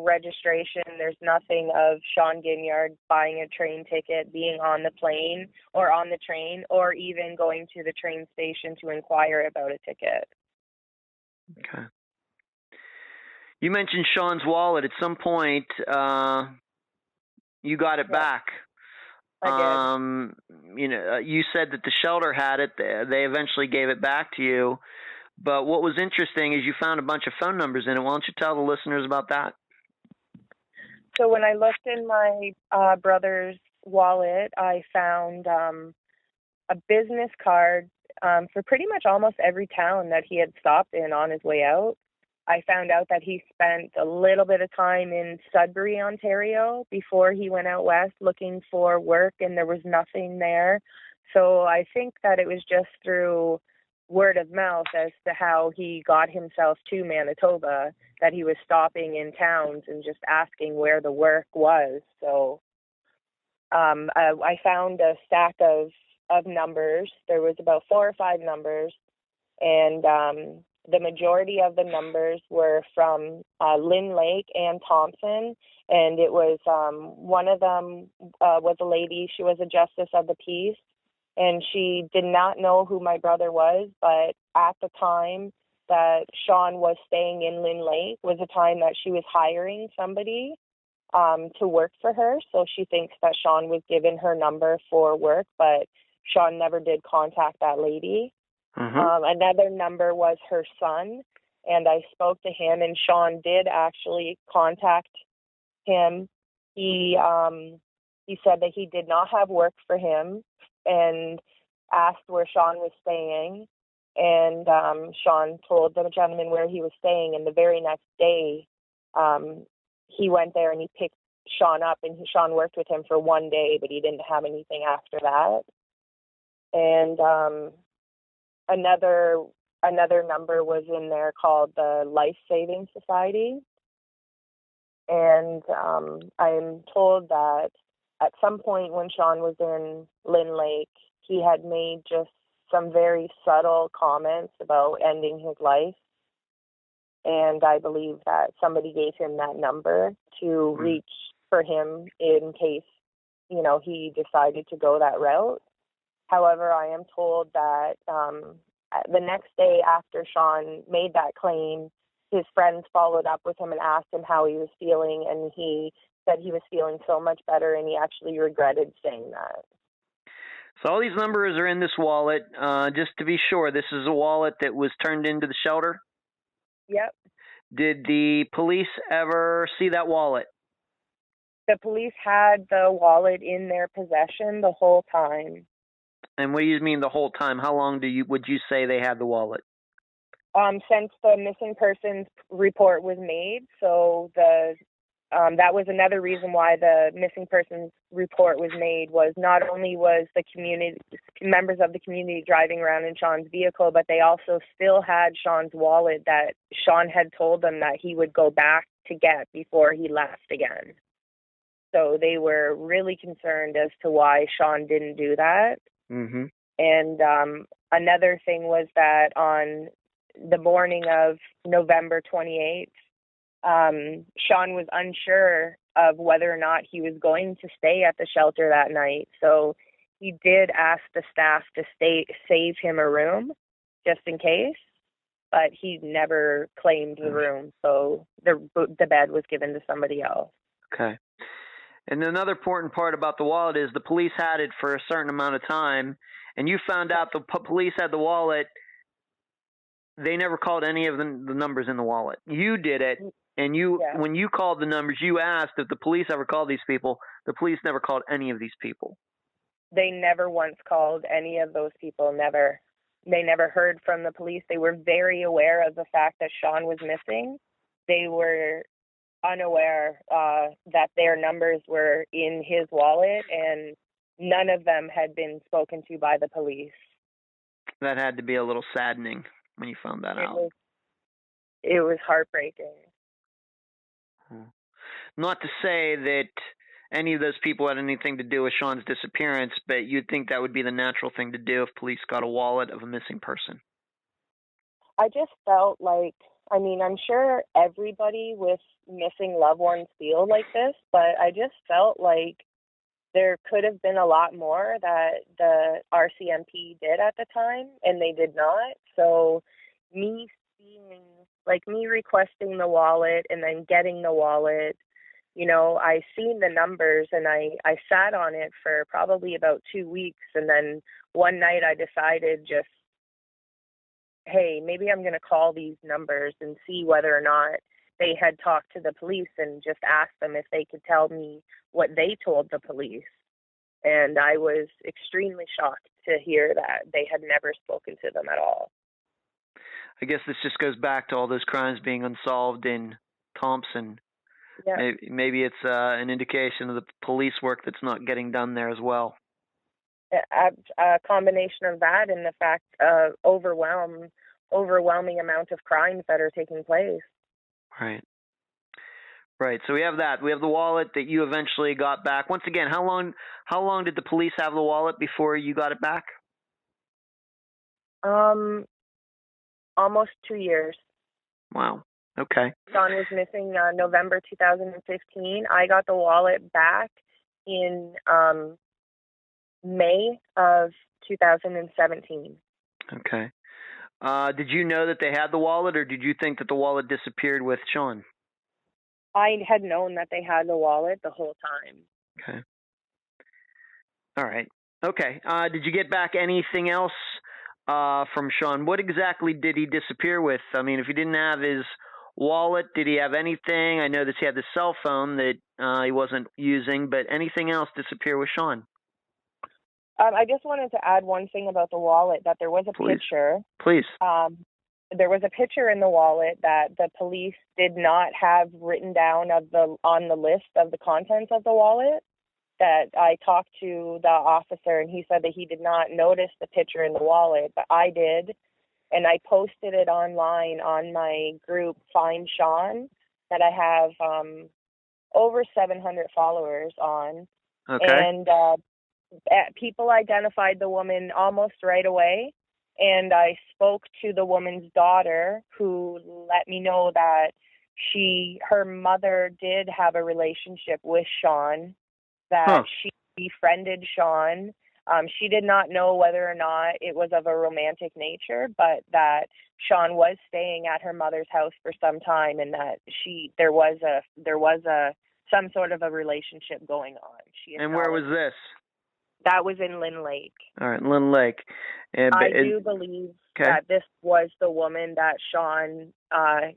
registration. There's nothing of Shawn Guignard buying a train ticket, being on the plane or on the train, or even going to the train station to inquire about a ticket. Okay. You mentioned Shawn's wallet. At some point, you got it back. I did. You said that the shelter had it. They eventually gave it back to you. But what was interesting is you found a bunch of phone numbers in it. Why don't you tell the listeners about that? So when I looked in my brother's wallet, I found a business card for pretty much almost every town that he had stopped in on his way out. I found out that he spent a little bit of time in Sudbury, Ontario, before he went out west looking for work, and there was nothing there. So I think that it was just through word of mouth as to how he got himself to Manitoba, that he was stopping in towns and just asking where the work was. So I found a stack of numbers. There was about 4 or 5 numbers, and the majority of the numbers were from Lynn Lake and Thompson, and it was one of them was a lady. She was a justice of the peace, and she did not know who my brother was, but at the time that Shawn was staying in Lynn Lake was a time that she was hiring somebody to work for her, so she thinks that Shawn was given her number for work, but Shawn never did contact that lady. Another number was her son, and I spoke to him, and Shawn did actually contact him. He said that he did not have work for him and asked where Shawn was staying. And Shawn told the gentleman where he was staying. And the very next day, he went there and he picked Shawn up. And Shawn worked with him for one day, but he didn't have anything after that. And another number was in there called the Life Saving Society. And I'm told that at some point when Shawn was in Lynn Lake, he had made just some very subtle comments about ending his life. And I believe that somebody gave him that number to reach for him in case, he decided to go that route. However, I am told that the next day after Shawn made that claim, his friends followed up with him and asked him how he was feeling, and he said he was feeling so much better, and he actually regretted saying that. So all these numbers are in this wallet. Just to be sure, this is a wallet that was turned into the shelter? Yep. Did the police ever see that wallet? The police had the wallet in their possession the whole time. And what do you mean the whole time? How long would you say they had the wallet? Since the missing persons report was made, so that was another reason why the missing persons report was made. Was not only was the community members of the community driving around in Shawn's vehicle, but they also still had Shawn's wallet that Shawn had told them that he would go back to get before he left again. So they were really concerned as to why Shawn didn't do that. Mm-hmm. And another thing was that on the morning of November 28th, Shawn was unsure of whether or not he was going to stay at the shelter that night. So he did ask the staff to save him a room just in case, but he never claimed the room. So the bed was given to somebody else. Okay. And another important part about the wallet is the police had it for a certain amount of time, and you found out the police had the wallet. They never called any of the numbers in the wallet. You did it, and when you called the numbers, you asked if the police ever called these people. The police never called any of these people. They never once called any of those people, never. They never heard from the police. They were very aware of the fact that Shawn was missing. They were unaware that their numbers were in his wallet, and none of them had been spoken to by the police. That had to be a little saddening when you found that out. It was heartbreaking. Not to say that any of those people had anything to do with Shawn's disappearance, but you'd think that would be the natural thing to do if police got a wallet of a missing person. I just felt like, I'm sure everybody with missing loved ones feel like this, but I just felt like there could have been a lot more that the RCMP did at the time, and they did not. So me requesting the wallet and then getting the wallet, I seen the numbers and I sat on it for probably about 2 weeks. And then one night I decided hey, maybe I'm going to call these numbers and see whether or not they had talked to the police and just asked them if they could tell me what they told the police. And I was extremely shocked to hear that they had never spoken to them at all. I guess this just goes back to all those crimes being unsolved in Thompson. Yeah. Maybe it's an indication of the police work that's not getting done there as well. A combination of that and the fact of overwhelming amount of crimes that are taking place. Right. So we have that. We have the wallet that you eventually got back. Once again, how long did the police have the wallet before you got it back? Almost 2 years. Wow. Okay. Shawn was missing November 2015. I got the wallet back in May of 2017. Okay. Did you know that they had the wallet, or did you think that the wallet disappeared with Shawn? I had known that they had the wallet the whole time. Okay. All right. Okay. Did you get back anything else from Shawn. What exactly did he disappear with? I mean, if he didn't have his wallet, did he have anything? I know that he had the cell phone that he wasn't using, but anything else disappear with Shawn? I just wanted to add one thing about the wallet, that there was a picture. Please. There was a picture in the wallet that the police did not have written down on the list of the contents of the wallet. That I talked to the officer, and he said that he did not notice the picture in the wallet, but I did, and I posted it online on my group Find Shawn that I have over 700 followers on. Okay. And people identified the woman almost right away, and I spoke to the woman's daughter, who let me know that her mother did have a relationship with Shawn, that she befriended Shawn. She did not know whether or not it was of a romantic nature, but that Shawn was staying at her mother's house for some time, and that there was some sort of a relationship going on. And where was this? That was in Lynn Lake. All right, Lynn Lake. I do believe that this was the woman that Shawn that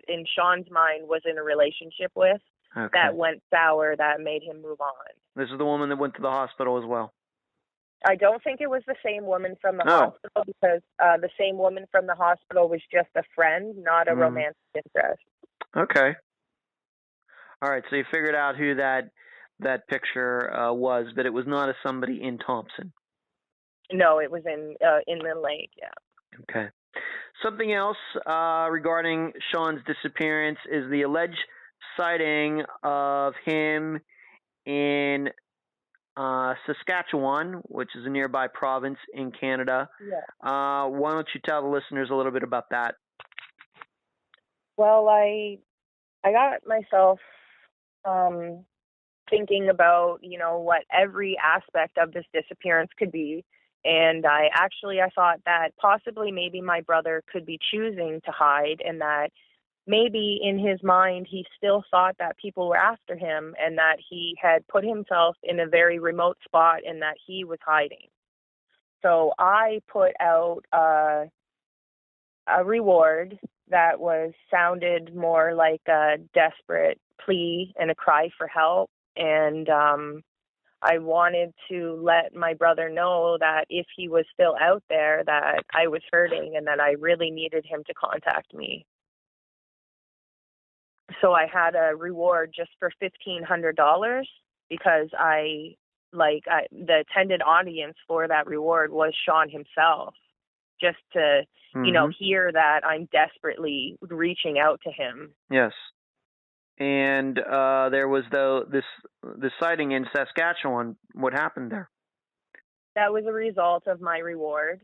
in Shawn's mind was in a relationship with. Okay. That went sour, that made him move on. This is the woman that went to the hospital as well? I don't think it was the same woman from the hospital, because the same woman from the hospital was just a friend, not a romantic interest. Okay. All right, so you figured out who that picture was, but it was not somebody in Thompson. No, it was in the lake, yeah. Okay. Something else regarding Shawn's disappearance is the alleged sighting of him in Saskatchewan, which is a nearby province in Canada. Yeah. Why don't you tell the listeners a little bit about that? Well, I got myself thinking about, what every aspect of this disappearance could be. And I thought that possibly maybe my brother could be choosing to hide, and that maybe in his mind he still thought that people were after him, and that he had put himself in a very remote spot and that he was hiding. So I put out a reward that sounded more like a desperate plea and a cry for help. And I wanted to let my brother know that if he was still out there, that I was hurting and that I really needed him to contact me. So I had a reward just for $1,500, because the attended audience for that reward was Shawn himself, just to, hear that I'm desperately reaching out to him. Yes. And there was this sighting in Saskatchewan. What happened there? That was a result of my reward.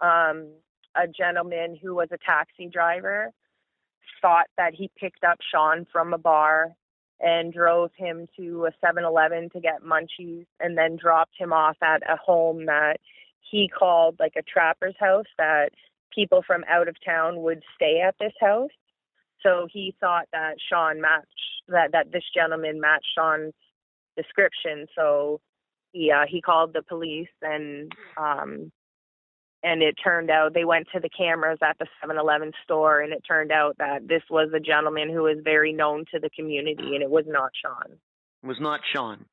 A gentleman who was a taxi driver thought that he picked up Shawn from a bar and drove him to a 7-Eleven to get munchies, and then dropped him off at a home that he called like a trapper's house, that people from out of town would stay at this house. So he thought that that this gentleman matched Shawn's description. So he called the police, and it turned out they went to the cameras at the 7-Eleven store, and it turned out that this was a gentleman who was very known to the community, and it was not Shawn. It was not Shawn?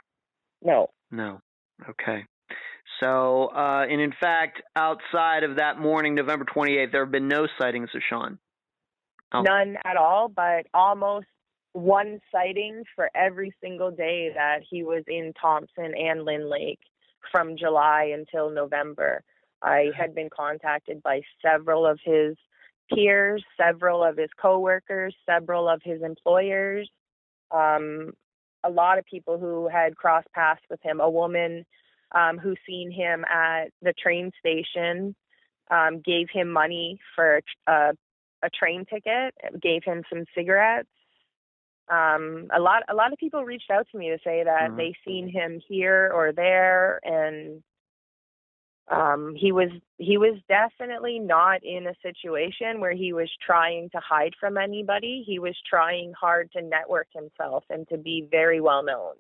No. No. Okay. So, and in fact, outside of that morning, November 28th, there have been no sightings of Shawn? Oh. None at all, but almost one sighting for every single day that he was in Thompson and Lynn Lake from July until November. I had been contacted by several of his peers, several of his coworkers, several of his employers, a lot of people who had crossed paths with him. A woman who seen him at the train station gave him money for a train ticket, gave him some cigarettes. A lot of people reached out to me to say that they seen him here or there, and he was definitely not in a situation where he was trying to hide from anybody. He was trying hard to network himself and to be very well known.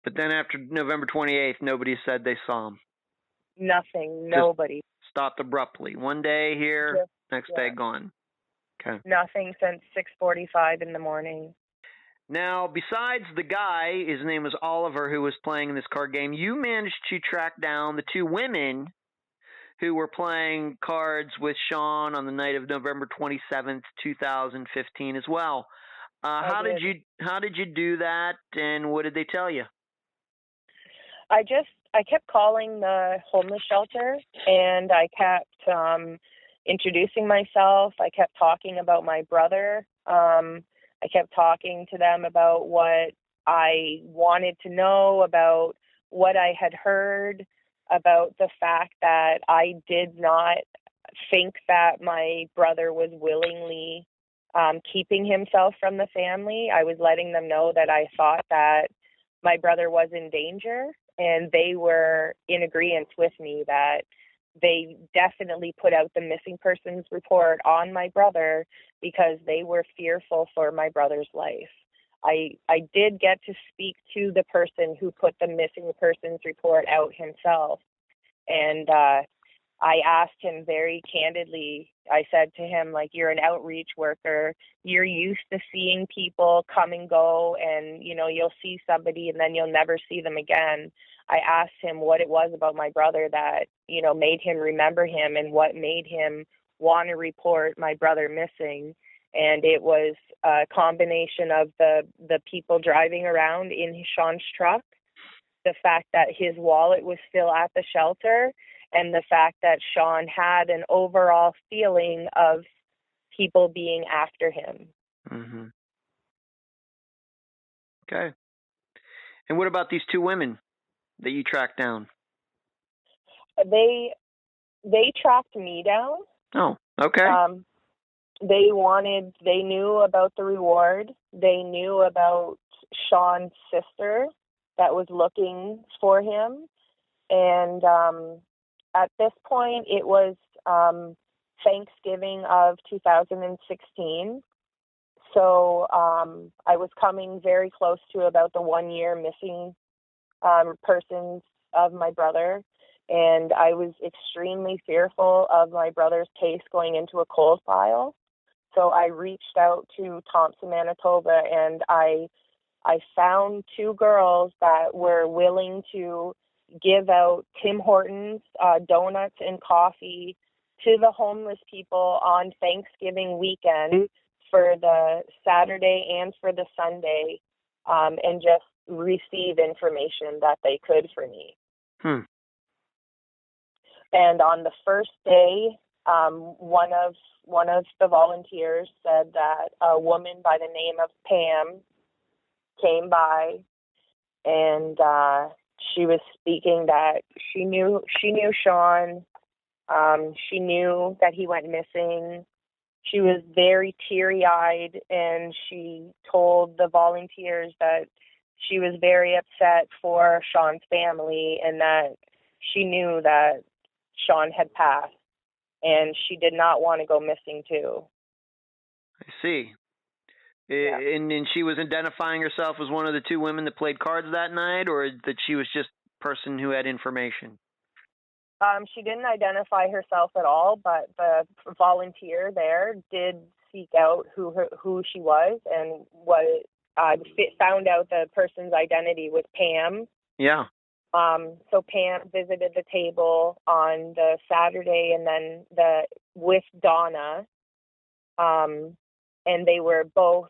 But then after November 28th, nobody said they saw him. Nothing. Nobody. Stopped abruptly. One day here, next day gone. Okay. Nothing since 6:45 in the morning. Now, besides the guy, his name was Oliver, who was playing in this card game, you managed to track down the two women who were playing cards with Shawn on the night of November 27th, 2015 as well. How did you do that, and what did they tell you? I kept calling the homeless shelter, and I kept introducing myself. I kept talking about my brother. I kept talking to them about what I wanted to know, about what I had heard, about the fact that I did not think that my brother was willingly keeping himself from the family. I was letting them know that I thought that my brother was in danger, and they were in agreement with me that they definitely put out the missing persons report on my brother because they were fearful for my brother's life. I did get to speak to the person who put the missing persons report out himself, and I asked him very candidly. I said to him, like, you're an outreach worker. You're used to seeing people come and go, and, you know, you'll see somebody and then you'll never see them again. I asked him what it was about my brother that, you know, made him remember him and what made him want to report my brother missing. And it was a combination of the people driving around in Shawn's truck, the fact that his wallet was still at the shelter, and the fact that Shawn had an overall feeling of people being after him. Mm-hmm. Okay. And what about these two women that you tracked down? They tracked me down. Oh, okay. They knew about the reward. They knew about Shawn's sister that was looking for him. And at this point, it was Thanksgiving of 2016. So I was coming very close to about the 1 year missing persons of my brother. And I was extremely fearful of my brother's case going into a cold file. So I reached out to Thompson, Manitoba, and I found two girls that were willing to give out Tim Hortons donuts and coffee to the homeless people on Thanksgiving weekend for the Saturday and for the Sunday, and just receive information that they could for me. And on the first day, one of the volunteers said that a woman by the name of Pam came by, and she was speaking that she knew Shawn. She knew that he went missing. She was very teary-eyed, and she told the volunteers that she was very upset for Shawn's family and that she knew that Shawn had passed, and she did not want to go missing too. I see. Yeah. And she was identifying herself as one of the two women that played cards that night, or that she was just a person who had information? She didn't identify herself at all, but the volunteer there did seek out who she was, and found out the person's identity was Pam. Yeah. So Pam visited the table on the Saturday, and then with Donna, and they were both.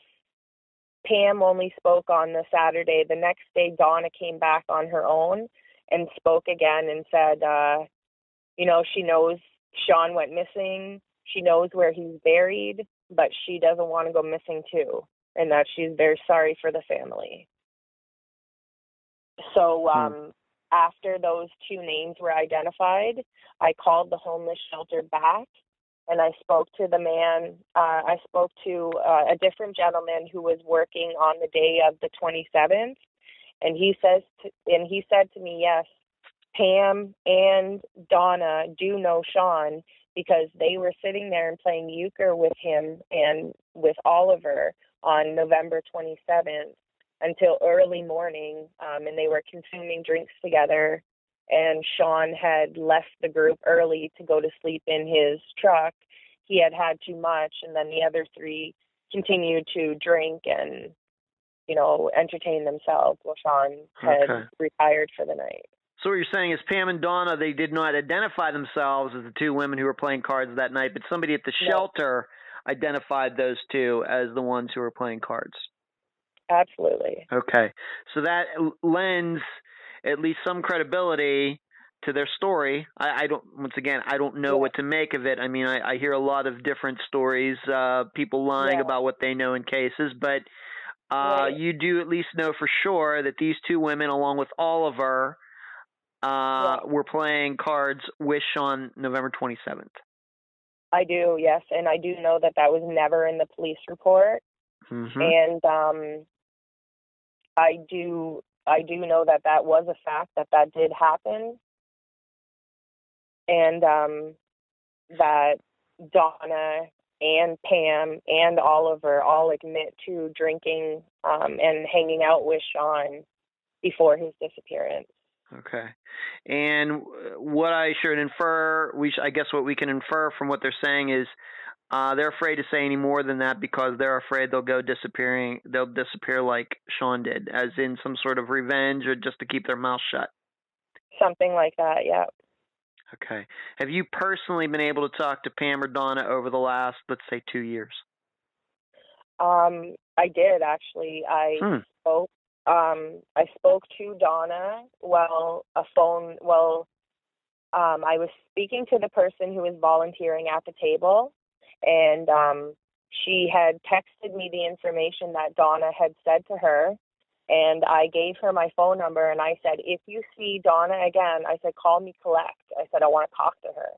Pam only spoke on the Saturday. The next day, Donna came back on her own and spoke again and said, she knows Shawn went missing. She knows where he's buried, but she doesn't want to go missing too, and that she's very sorry for the family. So after those two names were identified, I called the homeless shelter back, and I spoke to the man. I spoke to a different gentleman who was working on the day of the 27th, and he said to me, yes, Pam and Donna do know Shawn because they were sitting there and playing euchre with him and with Oliver on November 27th until early morning, and they were consuming drinks together. and Shawn had left the group early to go to sleep in his truck. He had had too much, and then the other three continued to drink and, entertain themselves while Shawn had retired for the night. So what you're saying is Pam and Donna, they did not identify themselves as the two women who were playing cards that night, but somebody at the shelter identified those two as the ones who were playing cards. Absolutely. Okay. So that lends at least some credibility to their story. I don't know what to make of it. I mean, I hear a lot of different stories, people lying about what they know in cases, but you do at least know for sure that these two women, along with Oliver, were playing cards with Shawn November 27th. I do, yes, and I do know that was never in the police report. Mm-hmm. And I do know that was a fact, that did happen, and that Donna and Pam and Oliver all admit to drinking and hanging out with Shawn before his disappearance. Okay. And what I should infer, I guess what we can infer from what they're saying is they're afraid to say any more than that because they're afraid they'll disappear like Shawn did, as in some sort of revenge or just to keep their mouth shut. Something like that, yeah. Okay. Have you personally been able to talk to Pam or Donna over the last, let's say, 2 years? I did, actually. I spoke to Donna I was speaking to the person who was volunteering at the table, and she had texted me the information that Donna had said to her, and I gave her my phone number, and I said, if you see Donna again, I said, call me collect. I said, I want to talk to her.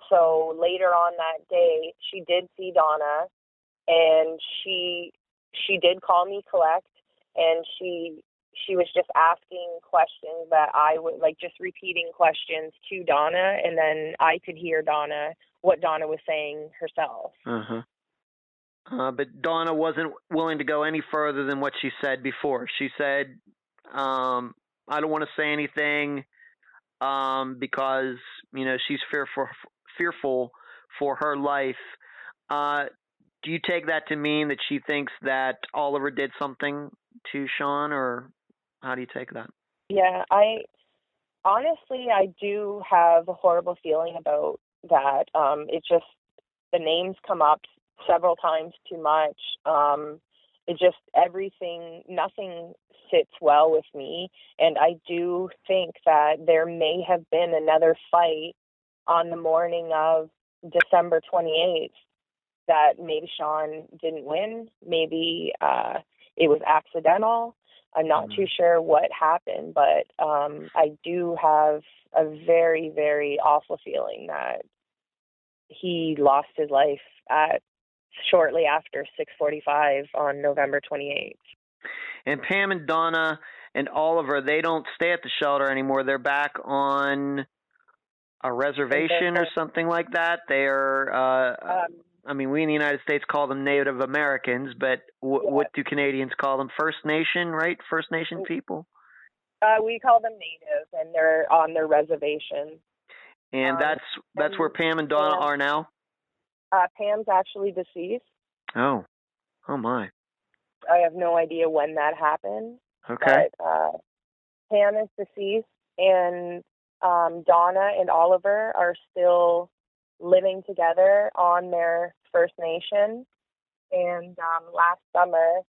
So later on that day, she did see Donna, and she did call me collect, and she was just asking questions that I would just repeating questions to Donna, and then I could hear what Donna was saying herself. But Donna wasn't willing to go any further than what she said before. She said, I don't want to say anything because, she's fearful for her life. Do you take that to mean that she thinks that Oliver did something to Shawn, or how do you take that? Yeah, I do have a horrible feeling about that. It's just the names come up several times too much. It just nothing sits well with me, and I do think that there may have been another fight on the morning of December 28th that maybe Shawn didn't win. Maybe it was accidental. I'm not too sure what happened, but I do have a very, very awful feeling that he lost his life shortly after 6:45 on November 28th. And Pam and Donna and Oliver, they don't stay at the shelter anymore. They're back on a reservation or something like that. They are, we in the United States call them Native Americans, but what do Canadians call them? First Nation, right? First Nation people? We call them Native, and they're on their reservation. And that's where Pam and Donna are now? Pam's actually deceased. Oh my. I have no idea when that happened. Okay. But Pam is deceased, and Donna and Oliver are still living together on their First Nation. And last summer,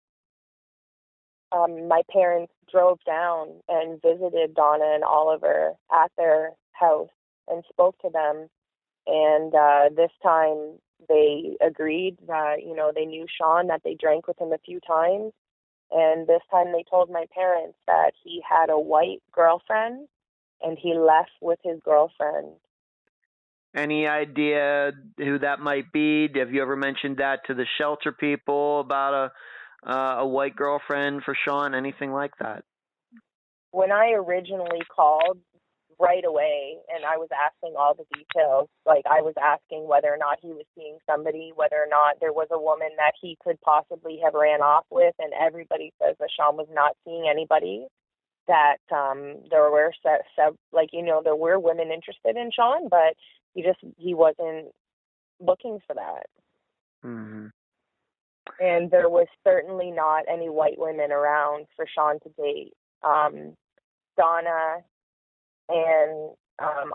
my parents drove down and visited Donna and Oliver at their house and spoke to them. And this time they agreed that, they knew Shawn, that they drank with him a few times. And this time they told my parents that he had a white girlfriend and he left with his girlfriend. Any idea who that might be? Have you ever mentioned that to the shelter people about a white girlfriend for Shawn? Anything like that? When I originally called right away and I was asking all the details, I was asking whether or not he was seeing somebody, whether or not there was a woman that he could possibly have ran off with, and everybody says that Shawn was not seeing anybody. that there were there were women interested in Shawn, but he wasn't looking for that. Mm-hmm. And there was certainly not any white women around for Shawn to date. Donna and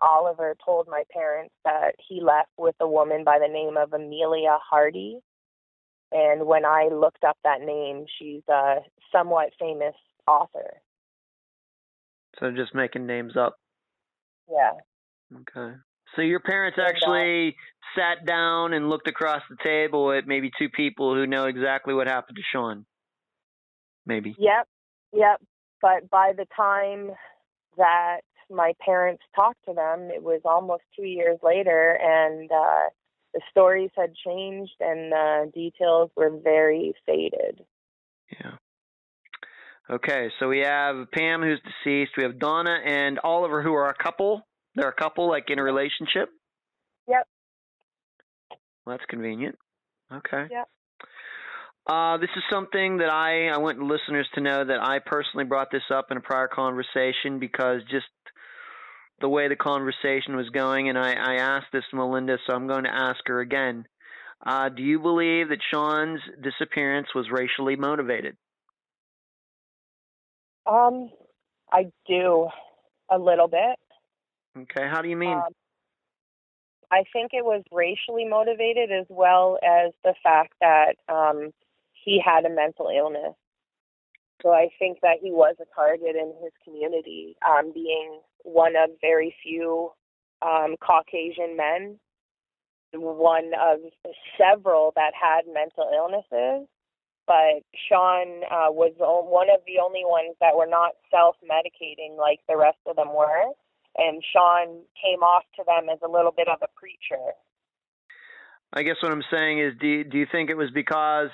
Oliver told my parents that he left with a woman by the name of Amelia Hardy. And when I looked up that name, she's a somewhat famous author. So just making names up. Yeah. Okay. So your parents actually sat down and looked across the table at maybe two people who know exactly what happened to Shawn. Maybe. Yep. But by the time that my parents talked to them, it was almost 2 years later, and the stories had changed and the details were very faded. Yeah. Okay, so we have Pam, who's deceased. We have Donna and Oliver, who are a couple. They're a couple, like in a relationship. Yep. Well, that's convenient. Okay. Yep. This is something that I want listeners to know that I personally brought this up in a prior conversation because just the way the conversation was going, and I asked this to Melinda, so I'm going to ask her again. Do you believe that Shawn's disappearance was racially motivated? I do, a little bit. Okay, how do you mean? I think it was racially motivated, as well as the fact that he had a mental illness. So I think that he was a target in his community, being one of very few Caucasian men, one of several that had mental illnesses. But Shawn was one of the only ones that were not self-medicating like the rest of them were. And Shawn came off to them as a little bit of a preacher. I guess what I'm saying is, do you think it was because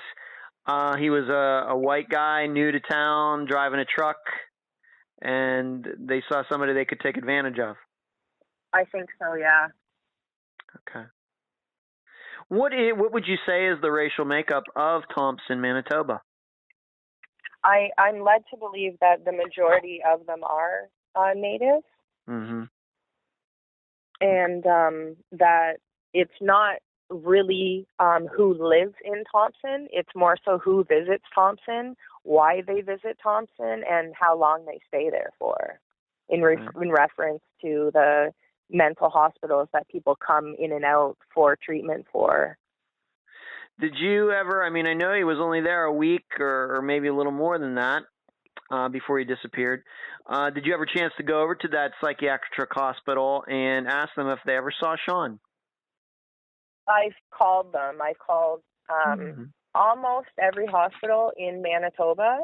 he was a white guy, new to town, driving a truck, and they saw somebody they could take advantage of? I think so, yeah. Okay. What would you say is the racial makeup of Thompson, Manitoba? I'm led to believe that the majority of them are Native. Mm-hmm. And that it's not really who lives in Thompson. It's more so who visits Thompson, why they visit Thompson, and how long they stay there for, in reference to the mental hospitals that people come in and out for treatment for. Did you ever, I know he was only there a week or maybe a little more than that before he disappeared. Did you ever chance to go over to that psychiatric hospital and ask them if they ever saw Shawn? I've called them. I've called almost every hospital in Manitoba,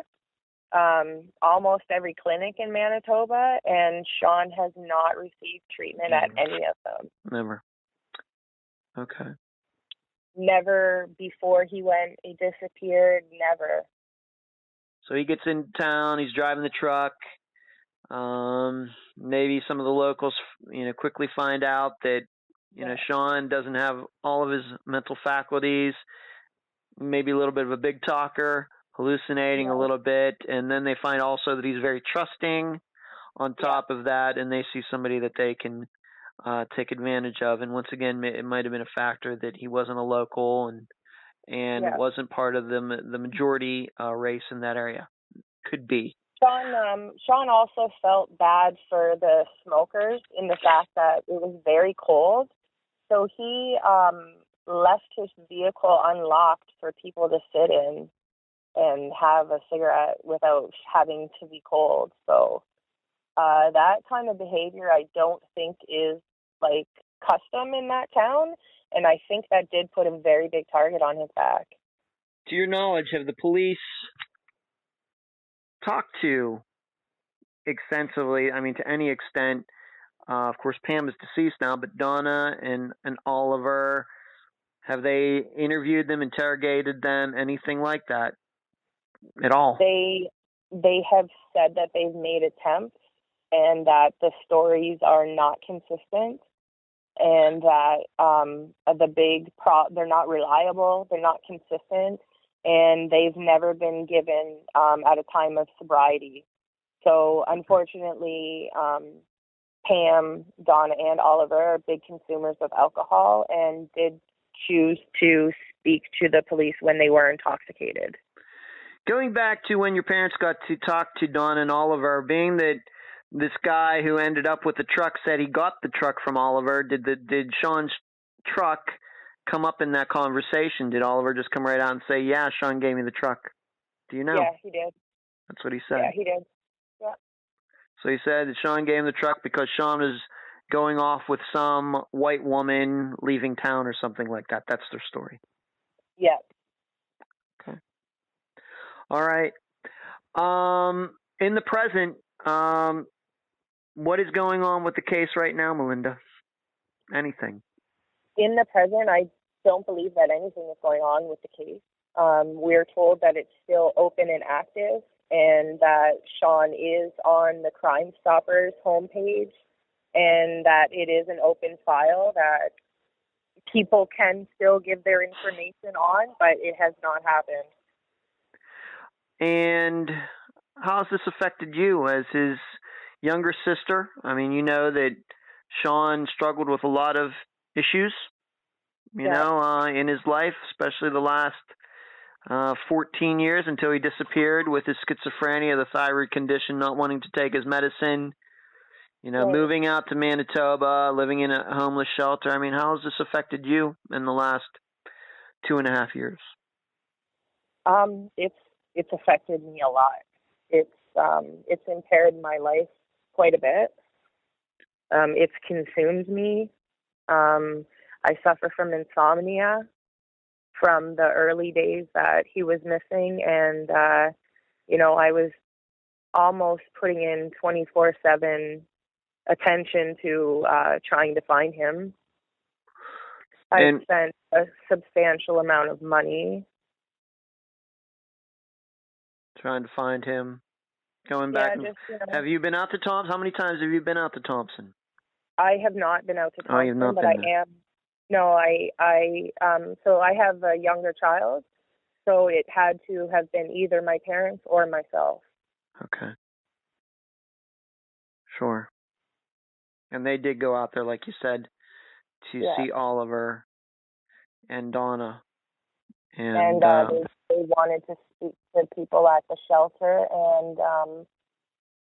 almost every clinic in Manitoba, and Shawn has not received treatment at any of them. Never. Okay. Never before he disappeared, never. So he gets in town, he's driving the truck. Maybe some of the locals, quickly find out that, Shawn doesn't have all of his mental faculties, maybe a little bit of a big talker, hallucinating a little bit. And then they find also that he's very trusting on top of that, and they see somebody that they can take advantage of. And once again, it might have been a factor that he wasn't a local and wasn't part of the majority race in that area. Could be. Shawn also felt bad for the smokers in the fact that it was very cold. So he left his vehicle unlocked for people to sit in and have a cigarette without having to be cold. So that kind of behavior I don't think is like custom in that town. And I think that did put a very big target on his back. To your knowledge, have the police talked to extensively, to any extent, of course Pam is deceased now, but Donna and Oliver, have they interviewed them, interrogated them, anything like that at all? They have said that they've made attempts and that the stories are not consistent and that they're not reliable, they're not consistent, and they've never been given at a time of sobriety. So unfortunately, Pam, Donna, and Oliver are big consumers of alcohol and did choose to speak to the police when they were intoxicated. Going back to when your parents got to talk to Donna and Oliver, being that this guy who ended up with the truck said he got the truck from Oliver, did Shawn's truck come up in that conversation? Did Oliver just come right out and say, "Yeah, Shawn gave me the truck"? Do you know? Yeah, he did. That's what he said. Yeah, he did. Yeah. So he said that Shawn gave him the truck because Shawn was going off with some white woman leaving town or something like that. That's their story. Yeah. Okay. All right. In the present, what is going on with the case right now, Melinda? Anything? In the present, I don't believe that anything is going on with the case. We're told that it's still open and active, and that Shawn is on the Crime Stoppers homepage, and that it is an open file that people can still give their information on, but it has not happened. And how has this affected you as his younger sister? I mean, you know that Shawn struggled with a lot of issues, in his life, especially the last 14 years until he disappeared with his schizophrenia, the thyroid condition, not wanting to take his medicine, moving out to Manitoba, living in a homeless shelter. I mean, how has this affected you in the last 2.5 years? It's affected me a lot. It's impaired my life quite a bit. It's consumed me. I suffer from insomnia from the early days that he was missing, and I was almost putting in 24/7 attention to trying to find him. I spent a substantial amount of money trying to find him. Going back. Have you been out to Thompson? How many times have you been out to Thompson? I have not been out to Thompson, you've not but been I am. No, so I have a younger child, so it had to have been either my parents or myself. Okay. Sure. And they did go out there, like you said, to see Oliver and Donna. And they wanted to speak to people at the shelter, and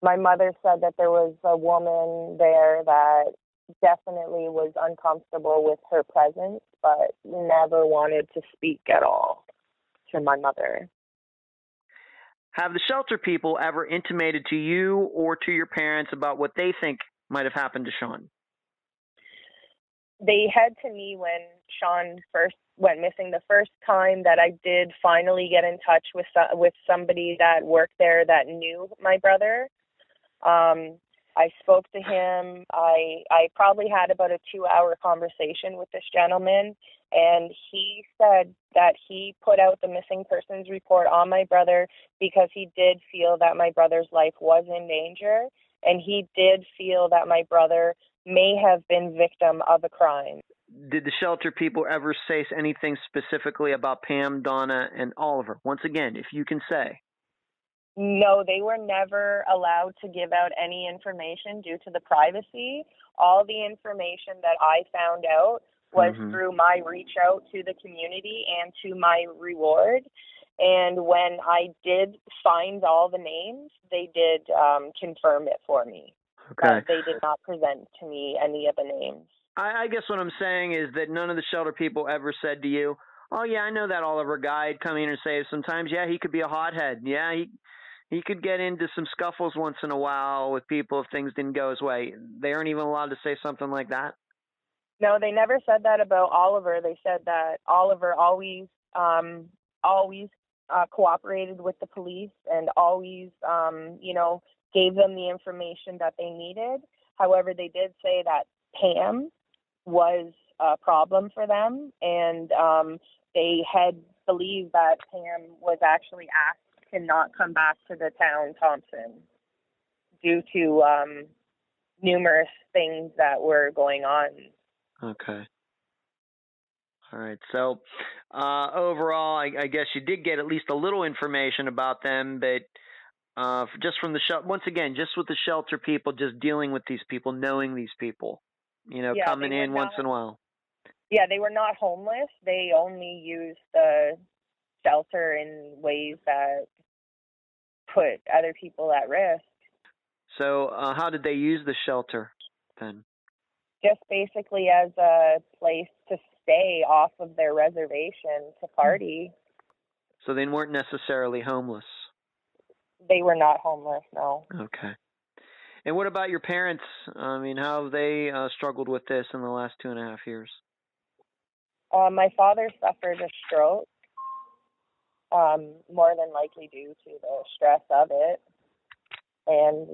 my mother said that there was a woman there that definitely was uncomfortable with her presence, but never wanted to speak at all to my mother. Have the shelter people ever intimated to you or to your parents about what they think might have happened to Shawn? They had to me when Shawn first went missing the first time that I did finally get in touch with somebody that worked there that knew my brother. I spoke to him. I probably had about a 2-hour conversation with this gentleman, and he said that he put out the missing persons report on my brother because he did feel that my brother's life was in danger, and he did feel that my brother may have been victim of a crime. Did the shelter people ever say anything specifically about Pam, Donna, and Oliver? Once again, if you can say. No, they were never allowed to give out any information due to the privacy. All the information that I found out was through my reach out to the community and to my reward. And when I did find all the names, they did confirm it for me. Okay. But they did not present to me any of the names. I guess what I'm saying is that none of the shelter people ever said to you, "Oh yeah, I know that Oliver guy. He'd come in and say sometimes, yeah, he could be a hothead. Yeah, he could get into some scuffles once in a while with people if things didn't go his way." They aren't even allowed to say something like that? No, they never said that about Oliver. They said that Oliver always cooperated with the police and always, gave them the information that they needed. However, they did say that Pam was a problem for them, and they had believed that Pam was actually asked to not come back to the town Thompson due to numerous things that were going on. Okay. All right. So overall, I guess you did get at least a little information about them, but just from the shelter, once again, just with the shelter people, just dealing with these people, knowing these people, Yeah, coming in once in a while. Yeah, they were not homeless. They only used the shelter in ways that put other people at risk. So how did they use the shelter then? Just basically as a place to stay off of their reservation to party. So they weren't necessarily homeless. They were not homeless, no. Okay. And what about your parents? I mean, how have they struggled with this in the last 2.5 years? My father suffered a stroke, more than likely due to the stress of it. And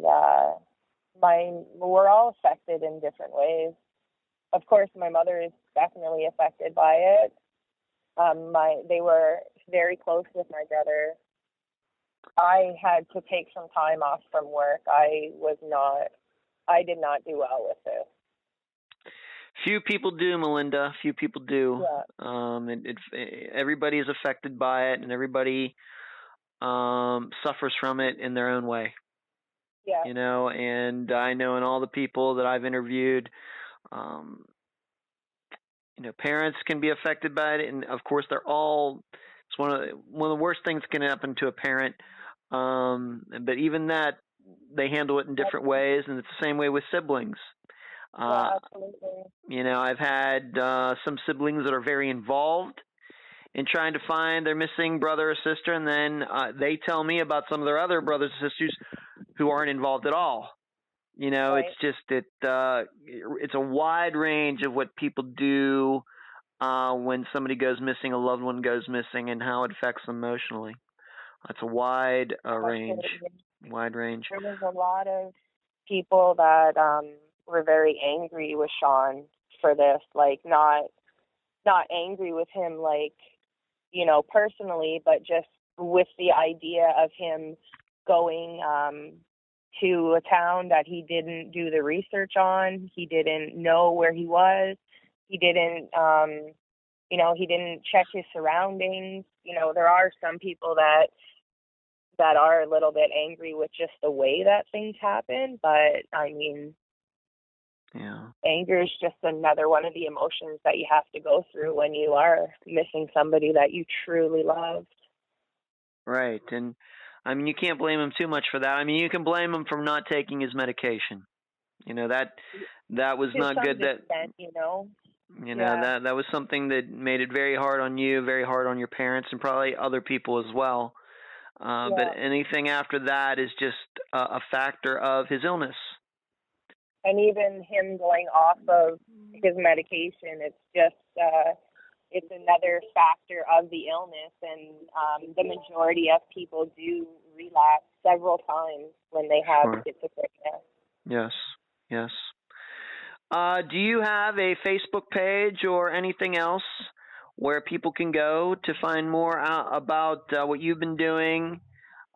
we're all affected in different ways. Of course, my mother is definitely affected by it. They were very close with my brother. I had to take some time off from work. I did not do well with it. Few people do, Melinda. Few people do. Yeah. Everybody is affected by it, and everybody suffers from it in their own way. Yeah. And I know in all the people that I've interviewed, parents can be affected by it, and of course it's one of the worst things can happen to a parent. But even that, they handle it in different ways, and it's the same way with siblings. Yeah, absolutely. I've had some siblings that are very involved in trying to find their missing brother or sister, and then they tell me about some of their other brothers and sisters who aren't involved at all. Right. It's just it's a wide range of what people do when somebody goes missing, a loved one goes missing, and how it affects them emotionally. It's a wide range. Wide range. There was a lot of people that were very angry with Shawn for this, like not angry with him, like, personally, but just with the idea of him going to a town that he didn't do the research on. He didn't know where he was. He didn't, he didn't check his surroundings. There are some people that are a little bit angry with just the way that things happen, but I mean, yeah, anger is just another one of the emotions that you have to go through when you are missing somebody that you truly love. Right, and I mean, you can't blame him too much for that. I mean, you can blame him for not taking his medication. That was not good. Extent, yeah. that was something that made it very hard on you, very hard on your parents, and probably other people as well. But anything after that is just a factor of his illness. And even him going off of his medication, it's just it's another factor of the illness, and the majority of people do relapse several times when they have schizophrenia. Yes. Do you have a Facebook page or anything else where people can go to find more about what you've been doing?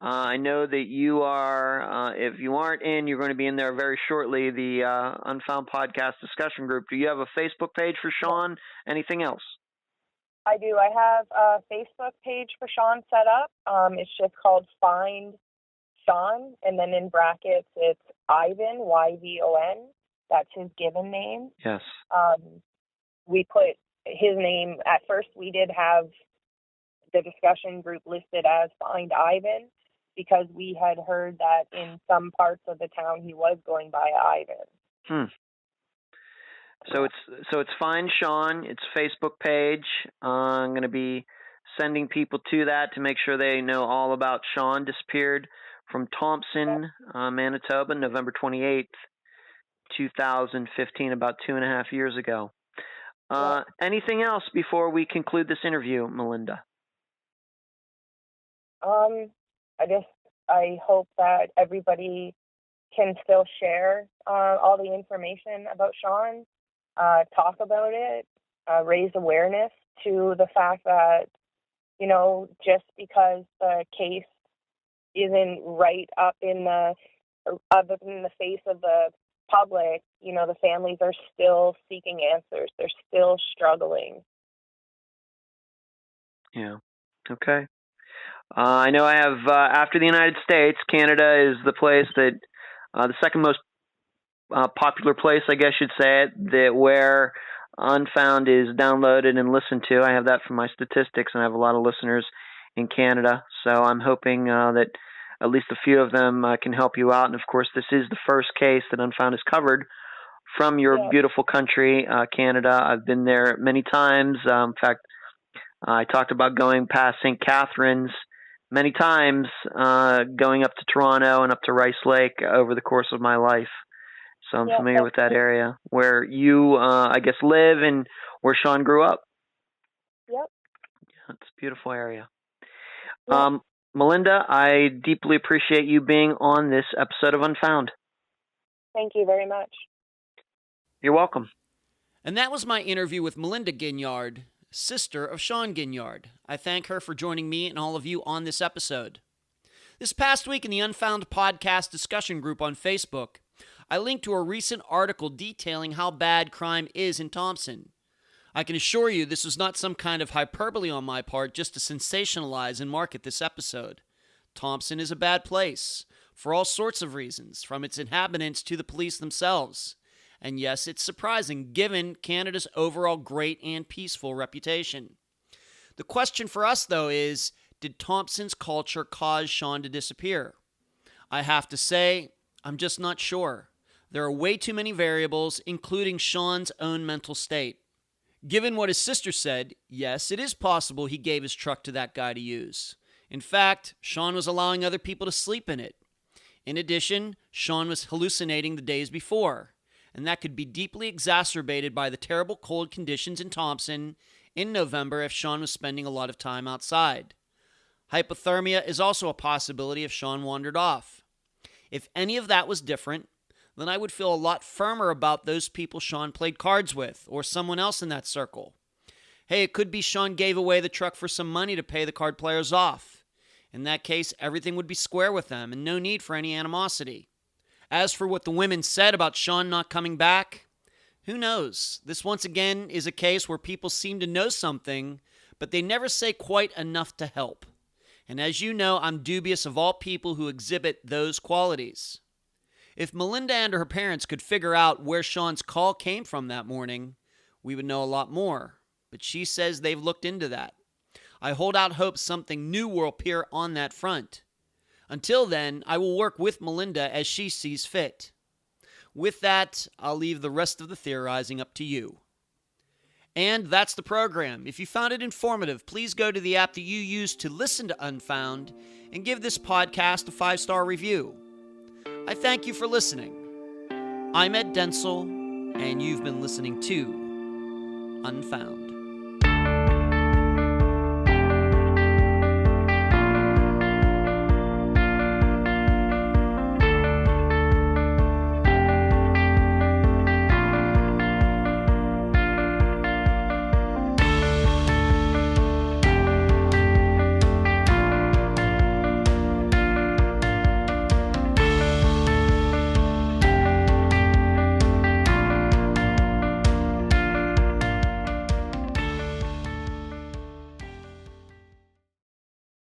I know that you are, if you aren't in, you're going to be in there very shortly, the Unfound Podcast discussion group. Do you have a Facebook page for Shawn? Anything else? I do. I have a Facebook page for Shawn set up. It's just called Find Shawn, and then in brackets it's Yvon, Yvon. That's his given name. Yes. We put his name, at first we did have the discussion group listed as Find Yvon, because we had heard that in some parts of the town he was going by Yvon. So it's Find Shawn. It's Facebook page. I'm going to be sending people to that to make sure they know all about Shawn. Disappeared from Thompson, Manitoba, November 28th, 2015, about 2.5 years ago. Anything else before we conclude this interview, Melinda? I hope that everybody can still share all the information about Shawn, talk about it, raise awareness to the fact that, just because the case isn't right up in the face of the public, the families are still seeking answers. They're still struggling. Yeah. Okay. I know I have, after the United States, Canada is the place that, the second most popular place, I guess you'd say it, that where Unfound is downloaded and listened to. I have that from my statistics, and I have a lot of listeners in Canada. So I'm hoping that at least a few of them can help you out. And of course, this is the first case that Unfound has covered from your beautiful country, Canada. I've been there many times. In fact, I talked about going past St. Catharines many times, going up to Toronto and up to Rice Lake over the course of my life. So I'm familiar with that area where you, I guess, live and where Shawn grew up. Yep. Yeah, it's a beautiful area. Yep. Melinda, I deeply appreciate you being on this episode of Unfound. Thank you very much. You're welcome. And that was my interview with Melinda Guignard, sister of Shawn Guignard. I thank her for joining me and all of you on this episode. This past week in the Unfound Podcast discussion group on Facebook, I linked to a recent article detailing how bad crime is in Thompson. I can assure you this was not some kind of hyperbole on my part just to sensationalize and market this episode. Thompson is a bad place, for all sorts of reasons, from its inhabitants to the police themselves. And yes, it's surprising given Canada's overall great and peaceful reputation. The question for us, though, is, did Thompson's culture cause Shawn to disappear? I have to say, I'm just not sure. There are way too many variables, including Shawn's own mental state. Given what his sister said, yes, it is possible he gave his truck to that guy to use. In fact, Shawn was allowing other people to sleep in it. In addition, Shawn was hallucinating the days before, and that could be deeply exacerbated by the terrible cold conditions in Thompson in November if Shawn was spending a lot of time outside. Hypothermia is also a possibility if Shawn wandered off. If any of that was different, then I would feel a lot firmer about those people Shawn played cards with, or someone else in that circle. Hey, it could be Shawn gave away the truck for some money to pay the card players off. In that case, everything would be square with them, and no need for any animosity. As for what the women said about Shawn not coming back, who knows? This once again is a case where people seem to know something, but they never say quite enough to help. And as you know, I'm dubious of all people who exhibit those qualities. If Melinda and her parents could figure out where Shawn's call came from that morning, we would know a lot more. But she says they've looked into that. I hold out hope something new will appear on that front. Until then, I will work with Melinda as she sees fit. With that, I'll leave the rest of the theorizing up to you. And that's the program. If you found it informative, please go to the app that you use to listen to Unfound and give this podcast a 5-star review. I thank you for listening. I'm Ed Densel, and you've been listening to Unfound.